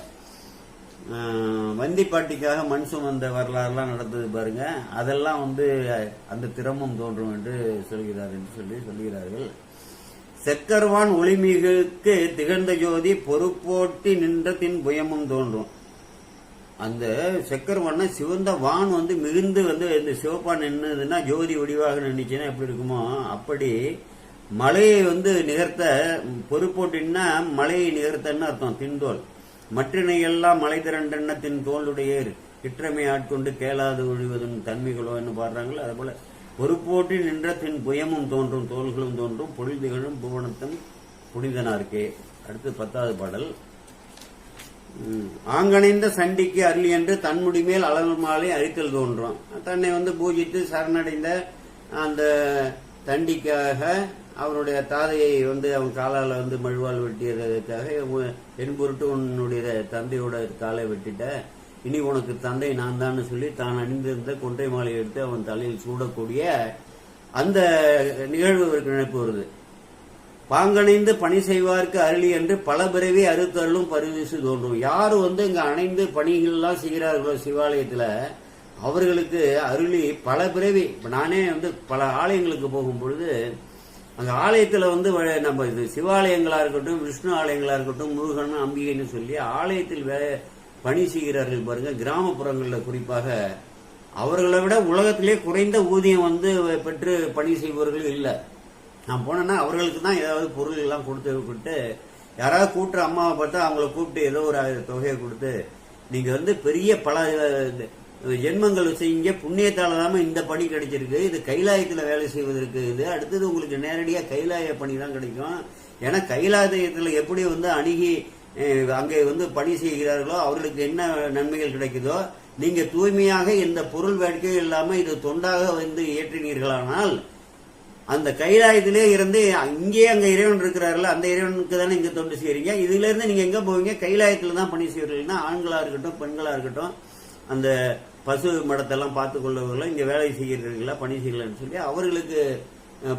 வந்திப்பாட்டிக்காக மண் சுமந்த வரலாறுலாம் நடந்தது பாருங்க, அதெல்லாம் வந்து அந்த திறமும் தோன்றும் என்று சொல்கிறார்கள். செக்கர்வான் ஒளிமிகுக்கு திகழ்ந்த ஜோதி பொறுப்போட்டி நின்ற தின் புயமும் தோன்றும். அந்த செக்கர்வான சிவந்த வான் வந்து மிகுந்து வந்து இந்த சிவப்பா நின்றுதுன்னா ஜோதி வடிவாக நின்றுச்சுன்னா எப்படி இருக்குமோ அப்படி மலையை வந்து நிகர்த்த பொறுப்போட்டின்னா மலையை நிகர்த்தன்னு அர்த்தம். தின்தோல் மற்றினையெல்லாம் மலை திரண்டென்ன தின் தோளுடைய கிற்றமை ஆட்கொண்டு கேளாது ஒழிவதும் தன்மைகளோ என்று பாடுறாங்களோ அது போல பொறுப்போட்டி நின்ற தின் புயமும் தோன்றும் தோள்களும் தோன்றும் பொழில்திகழும் புவனத்தம் புனிதனார்க்கே. அடுத்து 10வது பாடல். ஆங்கணைந்த சண்டிக்கு அருள் என்று தன்முடி மேல் அளவு மாலை அழித்தல் தோன்றும். தன்னை வந்து பூஜித்து சரணடைந்த அந்த தண்டிக்காக அவருடைய தாதையை வந்து அவன் காலால் வந்து மழுவால் வெட்டியதற்காக என் பொருட்டு உன்னுடைய தந்தையோட காலை வெட்டிட்ட, இனி உனக்கு தந்தை நான் தான் சொல்லி தான் அணிந்திருந்த கொன்றை மாலை எடுத்து அவன் தலையில் சூடக்கூடிய அந்த நிகழ்வு நினைப்பு வருது. பாங்கணைந்து பணி செய்வார்க்கு அருளி என்று பல பிறவி அறுத்தருளும் பரிசு தோன்றும். யாரு வந்து இங்க அணைந்து பணிகள்லாம் செய்கிறார்களோ சிவாலயத்துல அவர்களுக்கு அருளி பல பிறவி. இப்ப நானே வந்து பல ஆலயங்களுக்கு போகும் பொழுது அங்க ஆலயத்துல வந்து நம்ம இது சிவாலயங்களா இருக்கட்டும், விஷ்ணு ஆலயங்களா இருக்கட்டும், முருகன் அம்பிகைன்னு சொல்லி ஆலயத்தில் பணி செய்கிறார்கள் பாருங்க, கிராமப்புறங்களில் குறிப்பாக அவர்களை விட உலகத்திலே குறைந்த ஊதியம் வந்து பெற்று பணி செய்பவர்கள் இல்லை. நான் போனேன்னா அவர்களுக்கு தான் ஏதாவது பொருள் எல்லாம் கொடுத்து யாராவது கூட்டுற அம்மாவை பார்த்தா அவங்கள கூப்பிட்டு ஏதோ ஒரு தொகையை கொடுத்து, நீங்க வந்து பெரிய பல ஜென்மங்கள் செய்யுங்க, புண்ணியத்தால தான் இந்த பணி கிடைச்சிருக்கு, இது கைலாயத்தில் வேலை செய்வதற்கு இது, அடுத்தது உங்களுக்கு நேரடியாக கைலாய பணி தான் கிடைக்கும். ஏன்னா கைலாயத்தில் எப்படி வந்து அணுகி அங்கே வந்து பணி செய்கிறார்களோ அவர்களுக்கு என்ன நன்மைகள் கிடைக்குதோ, நீங்க தூய்மையாக எந்த பொருள் வேட்கையும் இல்லாம இது தொண்டாக வந்து ஏற்றினீர்களானால் அந்த கைலாயத்திலே இருந்து இங்கேயே அங்க இறைவன் இருக்கிறார்கள், அந்த இறைவனுக்கு தானே இங்க தொண்டு செய்யறீங்க. இதுல இருந்து நீங்க எங்க போவீங்க? கைலாயத்துல தான் பணி செய்வீர்கள்னா ஆண்களா இருக்கட்டும் பெண்களா இருக்கட்டும், அந்த பசு மடத்தெல்லாம் பார்த்து கொள்ளவர்களும் இங்க வேலை செய்கிறீர்களா பணி செய்யலன்னு சொல்லி அவர்களுக்கு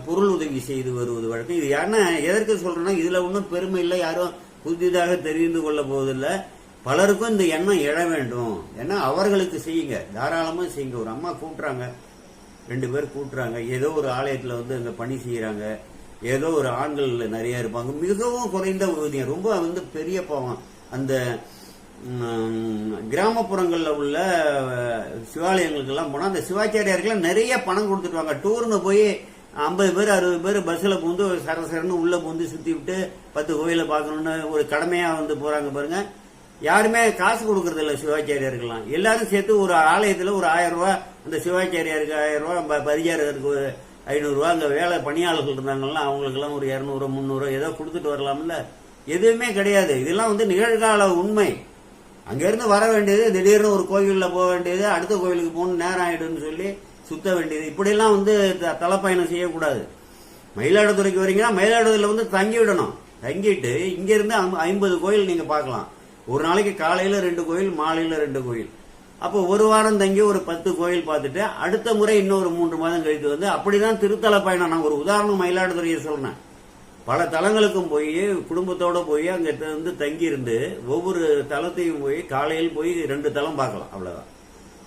பொருள் உதவி செய்து வருவது வழக்கம். இது யாருன்னா எதற்கு சொல்றேன்னா, இதுல ஒன்றும் பெருமை இல்லை, யாரும் புதிதாக தெரிந்து கொள்ள போவதில்லை. பலருக்கும் இந்த எண்ணம் எழ வேண்டும். ஏன்னா அவர்களுக்கு செய்யுங்க, தாராளமா செய்யுங்க. ஒரு அம்மா கூட்டுறாங்க, 2 பேர் கூட்டுறாங்க, ஏதோ ஒரு ஆலயத்துல வந்து அங்க பணி செய்யறாங்க, ஏதோ ஒரு ஆண்கள் நிறைய இருப்பாங்க, மிகவும் குறைந்த ஊதியம், ரொம்ப வந்து பெரிய பாவம். அந்த கிராமப்புறங்கள்ல உள்ள சிவாலயங்களுக்கு எல்லாம் போனா அந்த சிவாச்சாரியாருக்கெல்லாம் நிறைய பணம் கொடுத்துட்டு வாங்க. டூர்னு போய் 50 பேர் 60 பேர் பஸ்ல பூந்து சரசரன்னு உள்ள பூந்து சுத்தி விட்டு 10 கோயிலை பார்க்கணும்னு ஒரு கடமையா வந்து போறாங்க பாருங்க. யாருமே காசு கொடுக்கறது இல்லை சிவாச்சாரியாருக்கெல்லாம். எல்லாரும் சேர்த்து ஒரு ஆலயத்துல ஒரு 1000 ரூபாய், அந்த சிவாச்சாரியாருக்கு 1000 ரூபாய், பரிசாரருக்கு 500 ரூபாய், அங்க வேலை பணியாளர்கள் இருந்தாங்கன்னா அவங்களுக்கு எல்லாம் ஒரு 200 300 ஏதோ கொடுத்துட்டு வரலாம்ல. எதுவுமே கிடையாது. இதெல்லாம் வந்து நிகழ்கால உண்மை. அங்க இருந்து வர வேண்டியது, திடீர்னு ஒரு கோயில்ல போக வேண்டியது, அடுத்த கோயிலுக்கு போகணும் நேரம் ஆயிடுன்னு சொல்லி சுத்த வேண்டியது, இப்படியெல்லாம் வந்து தலைப்பயணம் செய்யக்கூடாது. மயிலாடுதுறைக்கு வரீங்கன்னா மயிலாடுதுறையில வந்து தங்கி விடணும். தங்கிட்டு இங்க இருந்து 50 கோயில் நீங்க பார்க்கலாம். ஒரு நாளைக்கு காலையில 2 கோயில், மாலையில 2 கோயில். அப்போ ஒரு வாரம் தங்கி ஒரு 10 கோயில் பார்த்துட்டு அடுத்த முறை இன்னொரு 3 மாதம் கழித்து வந்து அப்படிதான் திருத்தல பயணம். நான் ஒரு உதாரணம் மயிலாடுதுறையை சொல்றேன். பல தலங்களுக்கும் போய் குடும்பத்தோட போய் அங்க வந்து தங்கி இருந்து ஒவ்வொரு தலத்தையும் போய் காலையில் போய் 2 தலம் பார்க்கலாம், அவ்வளவுதான்.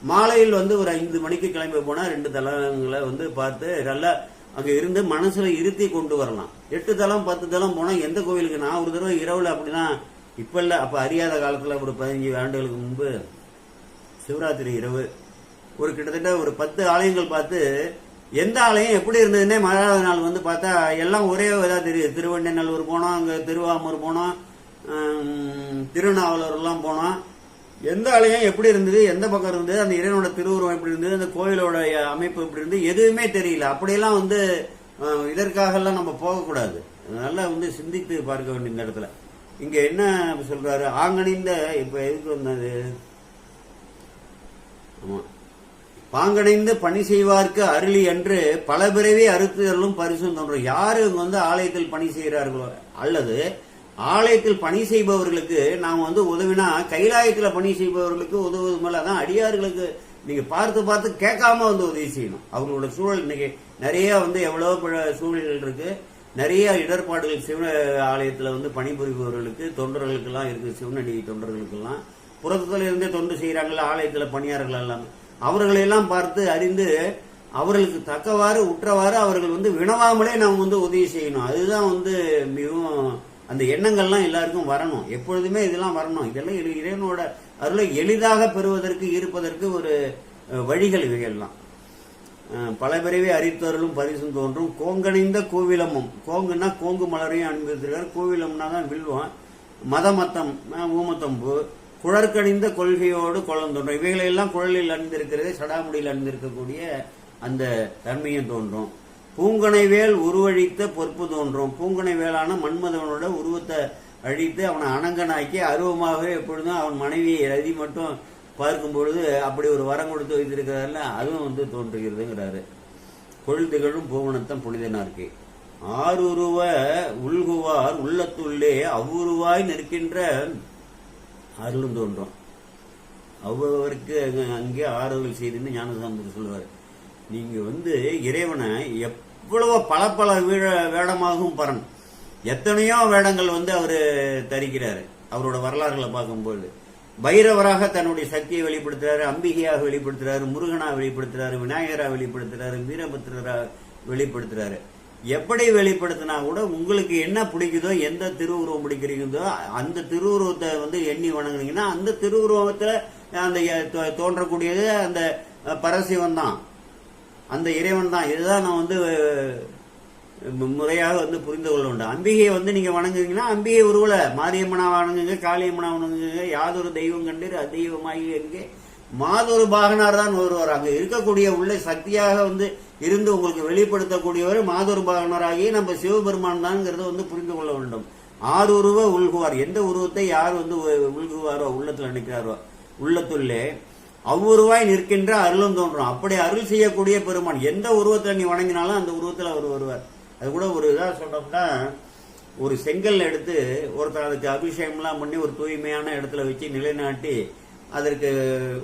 மாலையில் வந்து ஒரு 5 மணிக்கு கிளம்பி போனா 2 தலங்களை வந்து பார்த்து நல்லா அங்க இருந்து மனசுல இருத்தி கொண்டு வரலாம். 8 தலம் 10 தலம் போனா எந்த கோவிலுக்கு? நான் ஒரு தடவை இரவுல அப்படிதான், இப்ப இல்ல, அப்ப அறியாத காலத்துல ஒரு 15 ஆண்டுகளுக்கு முன்பு சிவராத்திரி இரவு ஒரு கிட்டத்தட்ட ஒரு 10 ஆலயங்கள் பார்த்து எந்த ஆலயம் எப்படி இருந்ததுன்னே மழை நாள் வந்து பார்த்தா எல்லாம் ஒரே இதா தெரியுது. திருவண்ணநல்லூர் போனோம், அங்க திருவாமூர் போனோம், திருநாவலூர் எல்லாம் போனோம். எந்த ஆலயம் எப்படி இருந்தது, எந்த பக்கம் இருந்தது, அந்த இறைவனோட திருவுருவம் எப்படி இருந்தது, அந்த கோயிலோட அமைப்பு எப்படி இருந்தது, எதுவுமே தெரியல. அப்படியெல்லாம் வந்து இதற்காக எல்லாம் நம்ம போகக்கூடாது. நல்லா வந்து சிந்தித்து பார்க்க வேண்டிய இந்த இடத்துல. இங்க என்ன சொல்றாரு? ஆங்கணிந்த, இப்ப எதுக்கு வந்தது? ஆமா, பாங்கடைந்து பணி செய்வார்க்கு அருளி என்று பல பிறவி அறுத்துதலும் பரிசும் தோன்றும். யாரு இவங்க வந்து ஆலயத்தில் பணி செய்கிறார்களோ அல்லது ஆலயத்தில் பணி செய்பவர்களுக்கு நாம் வந்து உதவினா, கைலாயத்தில் பணி செய்பவர்களுக்கு உதவுவது மேல தான் அடியார்களுக்கு நீங்க பார்த்து பார்த்து கேட்காம வந்து உதவி செய்யணும். அவங்களோட சூழல் இன்னைக்கு நிறைய வந்து எவ்வளவு சூழல்கள் இருக்கு, நிறைய இடர்பாடுகள் சிவ ஆலயத்துல வந்து பணிபுரிபவர்களுக்கு தொண்டர்களுக்கு எல்லாம் இருக்கு. சிவனடி தொண்டர்களுக்கு எல்லாம் புறத்துல இருந்தே தொண்டு செய்யறாங்கல்ல ஆலயத்துல பணியாளர்கள் எல்லாம், அவர்களெல்லாம் பார்த்து அறிந்து அவர்களுக்கு தக்கவாறு உற்றவாறு அவர்கள் வந்து வினவாமலே நாம் வந்து உதவி செய்யணும். அதுதான் வந்து மிகவும் அந்த எண்ணங்கள்லாம் எல்லாருக்கும் வரணும். எப்பொழுதுமே இதெல்லாம் வரணும். இதெல்லாம் இறைவனோட அருளை எளிதாக பெறுவதற்கு இருப்பதற்கு ஒரு வழிகள் இவைகள்லாம். பல பிறவி அரித்தவர்களும் பரிசும் தோன்றும். கோங்கணிந்த கோவிலமும், கோங்குன்னா கோங்கு மலரையும் அனுபவித்திருக்கார், கோவிலம்னா தான் வில்வம், மதமத்தம் ஊமத்தம்பு, குழற்கணிந்த கொள்கையோடு குளம் தோன்றும். இவைகளெல்லாம் குழலில் அணிந்திருக்கிறது, சடாமுடியில் அணிந்திருக்கக்கூடிய அந்த தன்மையும் தோன்றும். பூங்கனை வேல் உருவழித்த பொறுப்பு தோன்றும். பூங்கனை வேளான மன்மதவனோட உருவத்தை அழித்து அவனை அனங்கனாக்கி அருவமாகவே எப்பொழுதும் அவன் மனைவியை ரதி மட்டும் பார்க்கும் பொழுது அப்படி ஒரு வரம் கொடுத்து வைத்திருக்கிறதால அதுவும் வந்து தோன்றுகிறதுங்கிறாரு. கொள்திகழும் பூவனத்தம் புனிதனார்க்கு ஆறுருவ உள்குவார் உள்ளத்துள்ளே அவ்வுருவாய் நிற்கின்ற அருளும் தோன்றும். அவ்வளவருக்கு அங்கே ஆறுதல் செய்துன்னு ஞானசம்பந்தர் சொல்லுவார். நீங்க வந்து இறைவனை எவ்வளவோ பல பல வேடமாகவும் பரன், எத்தனையோ வேடங்கள் வந்து அவரு தரிக்கிறாரு. அவரோட வரலாறுகளை பார்க்கும்போது பைரவராக தன்னுடைய சக்தியை வெளிப்படுத்துறாரு, அம்பிகையாக வெளிப்படுத்துறாரு, முருகனா வெளிப்படுத்துறாரு, விநாயகரா வெளிப்படுத்துறாரு, வீரபத்திரரா வெளிப்படுத்துறாரு. எப்படி வெளிப்படுத்தினா கூட உங்களுக்கு என்ன பிடிக்குதோ, எந்த திருவுருவம் பிடிக்கிறீங்களோ அந்த திருவுருவத்தை வந்து எண்ணி வணங்குனீங்கன்னா அந்த திருவுருவத்துல அந்த தோன்றக்கூடியது அந்த பரசிவன் தான், அந்த இறைவன் தான். இதுதான் நான் வந்து முறையாக வந்து புரிந்து கொள்ள வேண்டும். அம்பிகையை வந்து நீங்க வணங்குறீங்கன்னா அம்பிகை உருவல மாரியம்மனா வணங்குங்க, காளியம்மனா வணங்குங்க, யாதொரு தெய்வம் கண்டு அதெய்வமாகி எங்கே மாதொரு பாகனார் தான் ஒருவர். அங்க இருக்கக்கூடிய உள்ள சக்தியாக வந்து இருந்து உங்களுக்கு வெளிப்படுத்தக்கூடியவர் மாதொரு பாகனராகி நம்ம சிவபெருமான் தான்ங்கிறத வந்து புரிந்து கொள்ள வேண்டும். ஆறு உருவ உள்குவார், எந்த உருவத்தை யார் வந்து உள்குவாரோ உள்ளத்துல நினைக்கிறாரோ உள்ளத்துள்ளே அவ்வுருவாய் நிற்கின்ற அருளும் தோன்றும். அப்படி அருள் செய்யக்கூடிய பெருமான் எந்த உருவத்துல நீ வணங்கினாலும் அந்த உருவத்துல அவர் வருவார். அது கூட ஒரு இதா சொன்னோம்னா, ஒரு செங்கல் எடுத்து ஒருத்தர் அதுக்கு அபிஷேகம்லாம் பண்ணி ஒரு தூய்மையான இடத்துல வச்சு நிலைநாட்டி அதற்கு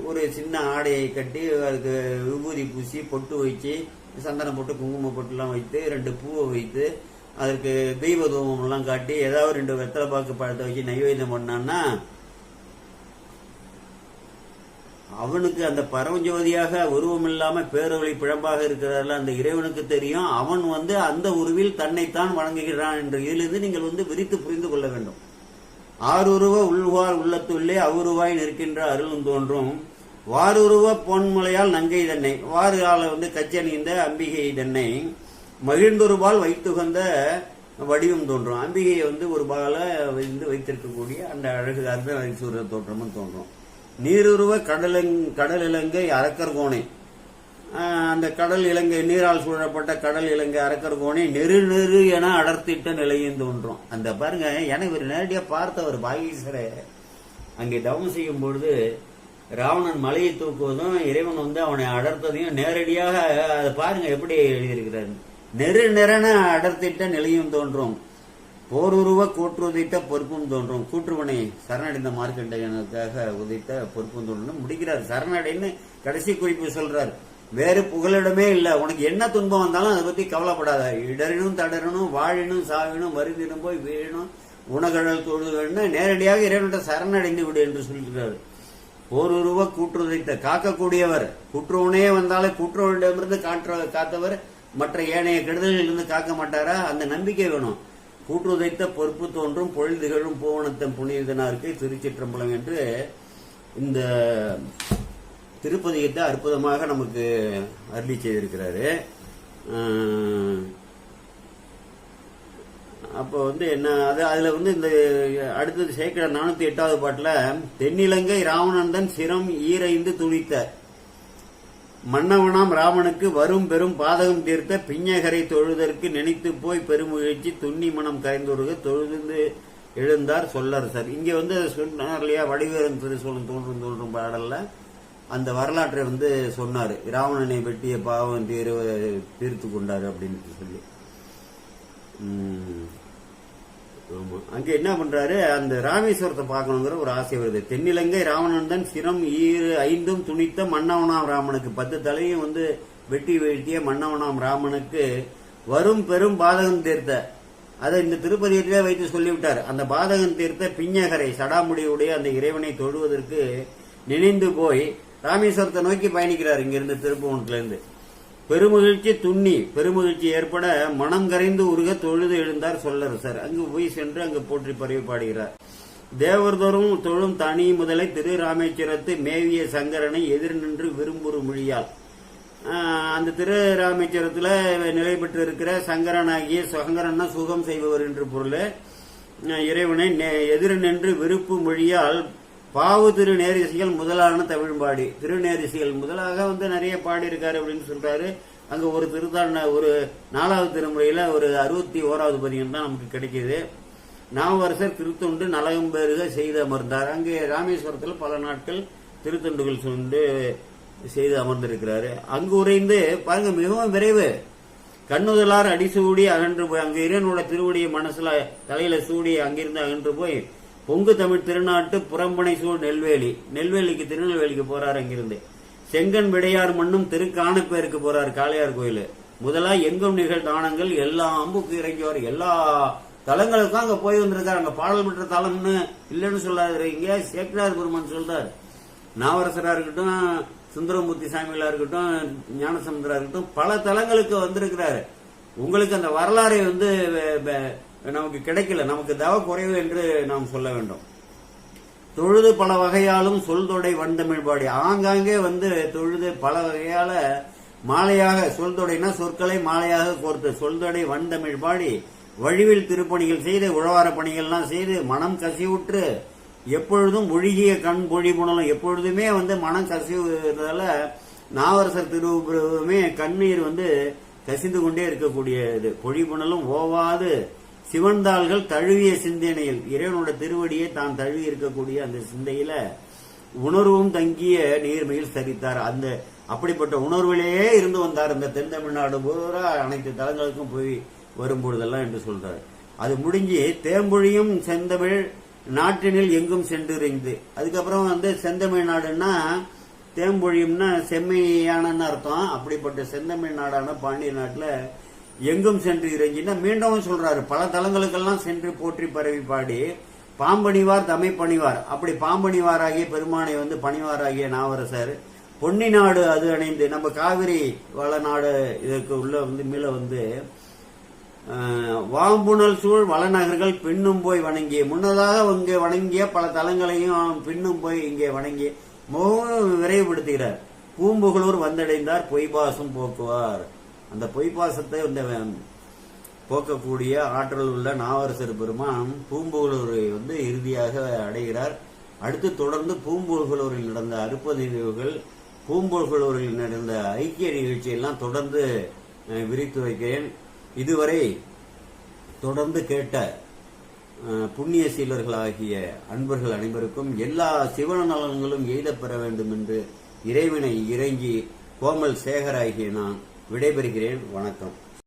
ஒரு சின்ன ஆடையை கட்டி அதுக்கு விபூதி பூசி பொட்டு வச்சு சந்தனம் போட்டு குங்குமம் பொட்டுலாம் வைத்து 2 பூவை வைத்து அதற்கு தெய்வ தூபம் எல்லாம் காட்டி ஏதாவது 2 வெத்தலை பாக்கு பழத்தை வச்சு நைவேத்தியம் பண்ணான்னா அவனுக்கு அந்த பரமஜோதியாக உருவம் இல்லாம பேரொளி பிழம்பாக இருக்கிறதால அந்த இறைவனுக்கு தெரியும் அவன் வந்து அந்த உருவில் தன்னைத்தான் வணங்குகிறான் என்று இதிலிருந்து நீங்கள் வந்து விரித்து புரிந்து கொள்ள வேண்டும். ஆறுருவ உள்வார் உள்ளத்துள்ளே அவுருவாய் நிற்கின்ற அருளும் தோன்றும். வாருருவ பொன்முலையால் நங்கை தன்னை, வாறுகால வந்து கச்சணிந்த அம்பிகை தன்னை மகிழ்ந்தொருபால் வைத்துகந்த வடிவம் தோன்றும். அம்பிகையை வந்து ஒரு பால வந்து வைத்திருக்கக்கூடிய அந்த அழகு அர்த்தநாரீஸ்வரர் தோற்றமும் தோன்றும். நீருருவ கடல் இலங்கை அரக்கர் கோணை, அந்த கடல் இலங்கை நீரால் சூழப்பட்ட கடல் இலங்கை அரக்கர் கோணை நெரு நெரு என அடர்த்திட்ட நிலையும் தோன்றும். அந்த பாருங்க, எனக்கு இவர் நேரடியா பார்த்தவர் பாகீஸ்வரை அங்கே தவம் செய்யும் பொழுது ராவணன் மலையை தூக்குவதும் இறைவன் வந்து அவனை அடர்த்ததையும் நேரடியாக அதை பாருங்க எப்படி எழுதியிருக்கிறார். நெரு நெறன அடர்த்திட்ட நிலையும் தோன்றும். போருருவ கூற்று உதைத்த பொறுப்பும் தோன்றும். கூற்றுவனை சரணடைந்த மார்க்கண்டேயனுக்காக உதைத்த பொறுப்பும் தோன்றும் முடிக்கிறார். சரணடைன்னு கடைசி குறிப்பு சொல்றார். வேறு புகலிடமே இல்ல, உனக்கு என்ன துன்பம் வந்தாலும் அதை பத்தி கவலைப்படாத. இடரினும் தடரணும், வாழினும் சாவினும், மருந்தினும் போய் வீழணும், உணகழல் தொழுது வேணும், நேரடியாக இறைவன்கிட்ட சரணடைந்து விடு என்று சொல்கிறார். போருருவ கூற்றுதைத்த காக்கக்கூடியவர், குற்றவனே வந்தாலே குற்றவனிடமிருந்து காத்தவர் மற்ற ஏனைய கெடுதலில் இருந்து காக்க மாட்டாரா? அந்த நம்பிக்கை வேணும். கூற்றுதைத்த பொறுப்பு தோன்றும் பொழுதுகளும் பூவனத்தன் புனிதனாருக்கு திருச்சிற்றம்பலம் என்று இந்த திருப்பதிகத்தை அற்புதமாக நமக்கு அருளி செய்திருக்கிறாரு. அப்போ வந்து என்ன அதுல வந்து இந்த அடுத்தது சேர்க்கிற 408வது பாட்டுல தென்னிலங்கை ராவணந்தன் சிரம் ஈரைந்து துணித்த மன்னவனாம் ராமனுக்கு வரும் பெரும் பாதகம் தீர்த்த பிஞ்சகரை தொழுதற்கு நினைத்து போய் பெருமுயற்சி துண்ணி மனம் கரைந்தொருக தொழுது எழுந்தார் சொல்லர் சார். இங்க வந்து சொன்னார் இல்லையா, வடிவேரன் திருசோழன் தோன்றும் பாடல்ல அந்த வரலாற்றை வந்து சொன்னாரு. ராவணனை வெட்டிய பாவம் தீர்த்து கொண்டாரு அப்படின்னு சொல்லி. ஆமா, அங்க என்ன பண்றாரு, அந்த ராமேஸ்வரத்தை பார்க்கணுங்கிற ஒரு ஆசை வருது. தென்னிலங்கை ராவணன் தான் சிரம் 5 துணித்த மன்னவனாம் ராமனுக்கு 10 தலையும் வந்து வெட்டி வீழ்த்திய மன்னவனாம் ராமனுக்கு வரும் பெரும் பாதகம் தீர்த்த, அதை இந்த திருப்பதியத்திலே வைத்து சொல்லிவிட்டார். அந்த பாதகம் தீர்த்த பிஞ்சகரை சடாமுடியுடைய அந்த இறைவனை தொழுவதற்கு நினைந்து போய் ராமேஸ்வரத்தை நோக்கி பயணிக்கிறார். இங்கிருந்து திருப்புவனத்துல இருந்து பெருமகிழ்ச்சி துண்ணி பெருமகிழ்ச்சி ஏற்பட மனம் கரைந்து உருக தொழுது எழுந்தார் சொல்லரசர். அங்கு போய் சென்று அங்கு போற்றி பரவி பாடுகிறார். தேவர்தோறும் தொழும் தனி முதலை திரு ராமேஸ்வரத்து மேவிய சங்கரனை எதிர் நின்று விரும்புறு மொழியால், அந்த திரு ராமேஸ்வரத்துல நிலை பெற்று இருக்கிற சங்கரனாகிய சங்கரன்னா சுகம் செய்பவர் என்று பொருள். இறைவனை எதிர் நின்று விருப்பு மொழியால் பாவு திருநேரிசைகள் முதலான தமிழ்பாடி, திருநேரிசைகள் முதலாக வந்து நிறைய பாடி இருக்காரு அப்படின்னு சொல்றாரு. அங்க ஒரு ஒரு 4வது திருமுறையில ஒரு 61வது பதியம் தான் நமக்கு கிடைக்கிது. நாவரசர் திருத்தொண்டு நலகம்பெருக செய்து அமர்ந்தார். அங்கே ராமேஸ்வரத்தில் பல நாட்கள் திருத்தொண்டுகள் சொண்டு செய்து அமர்ந்திருக்கிறாரு. அங்கு உறைந்து பாருங்க, மிகவும் விரைவு கண்ணுதலார் அடிசூடி அகன்று போய் அங்கு இறைவனோட திருவடியை மனசுல தலையில சூடி அங்கிருந்து அகன்று போய் பொங்கு தமிழ் திருநாட்டு புறம்பனை சூழ் நெல்வேலிக்கு திருநெல்வேலிக்கு போறாரு. அங்கிருந்து செங்கன் விடையார் மண்ணும் திருக்கானப்பேருக்கு போறாரு, காளையார் கோயில். முதலா எங்கும் நிகழ் தானங்கள் எல்லா அம்புக்கு இறங்கிவார். எல்லா தலங்களுக்கும் அங்க போய் வந்திருக்காரு. அங்க பாடல் பெற்ற தலம்னு இல்லைன்னு சொல்லாரு. இங்க சேக்கிரார் பெருமான் சொல்றாரு. நாவரசரா இருக்கட்டும், சுந்தரமூர்த்தி சாமிகளா இருக்கட்டும், ஞானசமுந்தரா இருக்கட்டும், பல தலங்களுக்கு வந்திருக்கிறாரு. உங்களுக்கு அந்த வரலாறை வந்து நமக்கு கிடைக்கல, நமக்கு தவ குறைவு என்று நாம் சொல்ல வேண்டும். தொழுது பல வகையாலும் சொல்தொடை வண்டமிழ்பாடி, ஆங்காங்கே வந்து தொழுது பல வகையால மாலையாக, சொல்தொடைனா சொற்களை மாலையாக கோர்த்து சொல்தொடை வண்டமிழ்பாடி வழிவில் திருப்பணிகள் செய்து உழவார பணிகள்லாம் செய்து மனம் கசிவுற்று எப்பொழுதும் ஒழுகிய கண் பொழிபுணலும், எப்பொழுதுமே வந்து மனம் கசிவுறதால நாவரசர் திருவுருவமே கண்ணீர் வந்து கசிந்து கொண்டே இருக்கக்கூடியது. பொழிபுணலும் ஓவாது சிவந்தாள்கள் தழுவிய சிந்தனையில், இறைவனோட திருவடியை தான் தழுவி இருக்கக்கூடிய அந்த சிந்தையில உணர்வும் தங்கிய நீர்மையில் சரித்தார். அந்த அப்படிப்பட்ட உணர்விலேயே இருந்து வந்தார். இந்த தென் தமிழ்நாடு பூரா அனைத்து தலங்களுக்கும் போய் வரும்பொழுதெல்லாம் என்று சொல்றார். அது முடிஞ்சு தேம்பொழியும் செந்தமிழ் நாட்டினில் எங்கும் சென்றிருந்து, அதுக்கப்புறம் வந்து செந்தமிழ் நாடுன்னா தேம்பொழியும்னா செம்மையான அர்த்தம். அப்படிப்பட்ட செந்தமிழ் நாடான பாண்டிய நாட்டுல எங்கும் சென்று இறைஞ்சின்னா மீண்டும் சொல்றாரு, பல தலங்களுக்கெல்லாம் சென்று போற்றி பரவி பாடி பாம்பணிவார் தமை பணிவார். அப்படி பாம்பணிவாராகிய பெருமானை வந்து பணிவாராகிய நாவரசர் பொன்னி நாடு அது அணைந்து, நம்ம காவிரி வளநாடு இதற்கு உள்ள வந்து மீள வந்து வாம்புணல் சூழ் வளநகர்கள் பின்னும் போய் வணங்கிய, முன்னதாக இங்கே வணங்கிய பல தலங்களையும் பின்னும் போய் இங்கே வணங்கி விரைவுபடுத்துகிறார். பூம்புகலூர் வந்தடைந்தார் பொய்பாசம் போக்குவார். அந்த பொய்பாசத்தை போக்கக்கூடிய ஆற்றல் உள்ள நாவரசர் பெருமான் பூம்புகலூரை வந்து இறுதியாக அடைகிறார். அடுத்து தொடர்ந்து பூம்புகலூரில் நடந்த அற்புத நிகழ்வுகள், பூம்புகலூரில் நடந்த ஐக்கிய நிகழ்ச்சியெல்லாம் தொடர்ந்து விரித்து வைக்கிறேன். இதுவரை தொடர்ந்து கேட்ட புண்ணிய சீலர்களாகிய அன்பர்கள் அனைவருக்கும் எல்லா சிவன நலன்களும் எய்தப் பெற வேண்டும் என்று இறைவனை இறங்கி கோமல் சேகராகிய நான் விடைபெறுகிறேன். வணக்கம்.